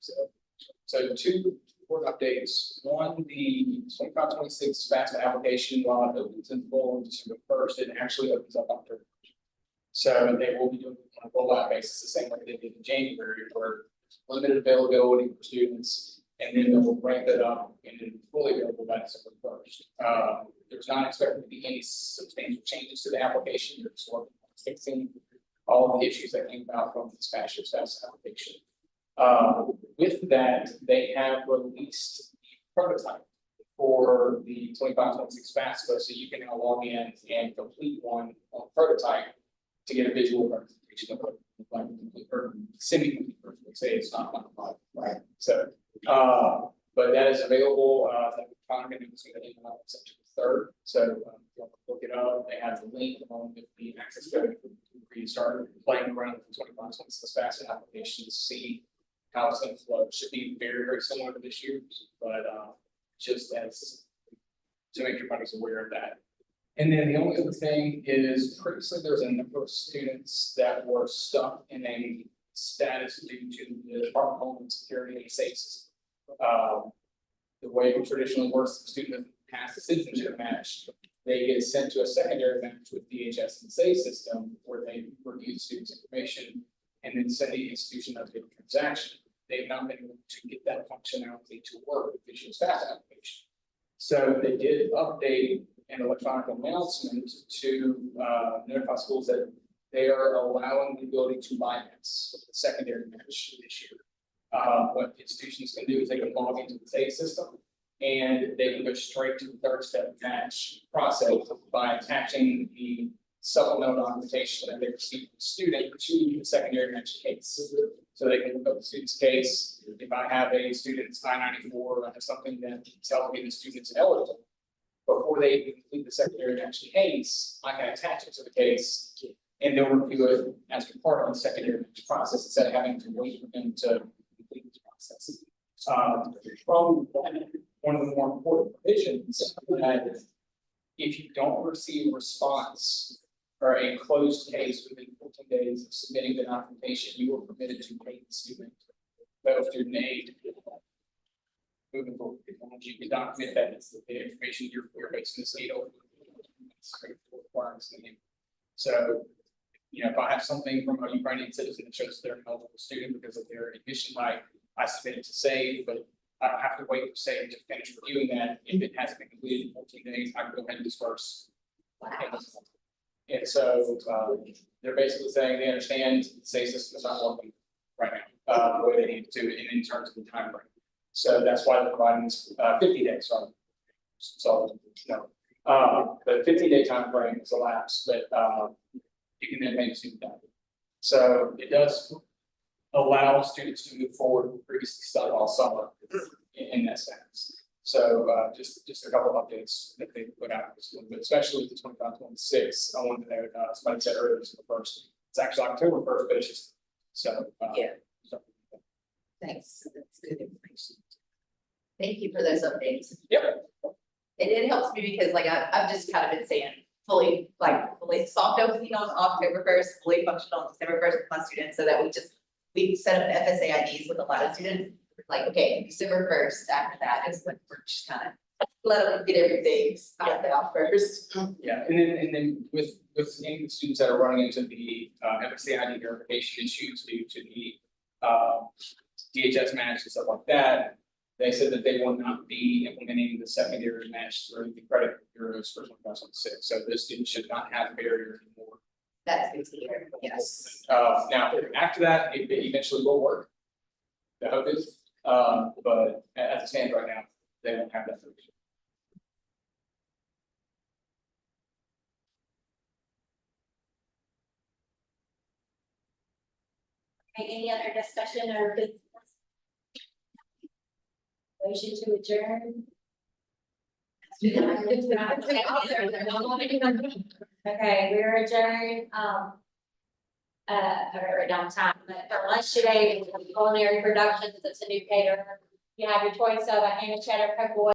so two important updates. One, the 25-26 FAFSA application, while it opens in full on December 1st, it actually opens up October. So they will be doing it on a rollout basis, the same way they did in January, where limited availability for students, and then they'll ramp it up and then fully available by December 1st. There's not expected to be any substantial changes to the application. They're just working on fixing all of the issues that came about from this past year's FAFSA application. With that, they have released the prototype for the 25-26 FAFSA, so you can now log in and complete one on prototype to get a visual representation of what like complete or semi-complete version. They say it's not quantified, right? So, but that is available. I'm going to be on September 3rd. So you'll look it up. They have the link along with the access code for you to start playing around with the 25-26 FAFSA applications, see how it's going to flow. It should be very, very similar to this year's, but just as to make everybody's aware of that. And then the only other thing is previously there's a number of students that were stuck in a status due to the Department of Homeland Security and safe system. The way it traditionally works, the student has the citizenship match. They get sent to a secondary match with DHS and safe system where they review the student's information and then send the institution up to a transaction. They've not been able to get that functionality to work with Visual Staff application. So they did update an electronic announcement to notify schools that they are allowing the ability to bypass the secondary match this year. What institutions can do is they can log into the safe system and they can go straight to the third step match process by attaching the supplemental documentation that they received from the student to the secondary match case. So they can look up the student's case. If I have a student's I-94, I have something that tells me the student's eligible. Before they even complete the secondary match case, I can attach it to the case and they'll review it as part of the secondary match process instead of having to wait for them to complete this process. From one of the more important provisions that if you don't receive a response or a closed case within 14 days of submitting the documentation, you are permitted to pay the student federal student aid. Moving forward, as long as you can document that it's the information you're basing the state over. So, you know, if I have something from a Ukrainian citizen that shows they're an eligible student because of their admission height, I submitted to SAVE, but I have to wait for SAVE to finish reviewing that. If it hasn't been completed in 14 days, I can go ahead and disperse. And so, they're basically saying they understand the SAVE system is not working right now, the way they need to, in terms of the time frame. So that's why they're providing this, 50 days, sorry. So, no, the 15-day time frame is elapsed, but, you can then make student that. So it does allow students to move forward with previously studied all summer in that sense. So, just a couple of updates that they put out, but especially with the 25-26, I wanted to note, somebody said earlier, it's the first, it's actually October 1st, but it's just, so. Yeah. So, Thanks, that's good information. Thank you for those updates. Yep. It helps me because like I've just kind of been saying fully soft opening on October 1st, fully functional on December 1st with my students, so that we set up FSAIDs with a lot of students. Like, okay, December 1st, after that is when we're just kind of let them get everything out first. Yeah, and then with any students that are running into the FSAID verification issues due to the DHS match and stuff like that, they said that they will not be implementing the secondary match through the credit bureaus for 2026. So those students should not have a barrier anymore. That's good to hear, yes. Now, after that, it eventually will work. The hope is, but as it stands right now, they won't have that solution. Any other discussion or business? Motion to adjourn. Okay, we're adjourned, I wrote down time, but for lunch today, we have culinary productions, it's a new caterer. You have your choice of a ham and cheddar po' boy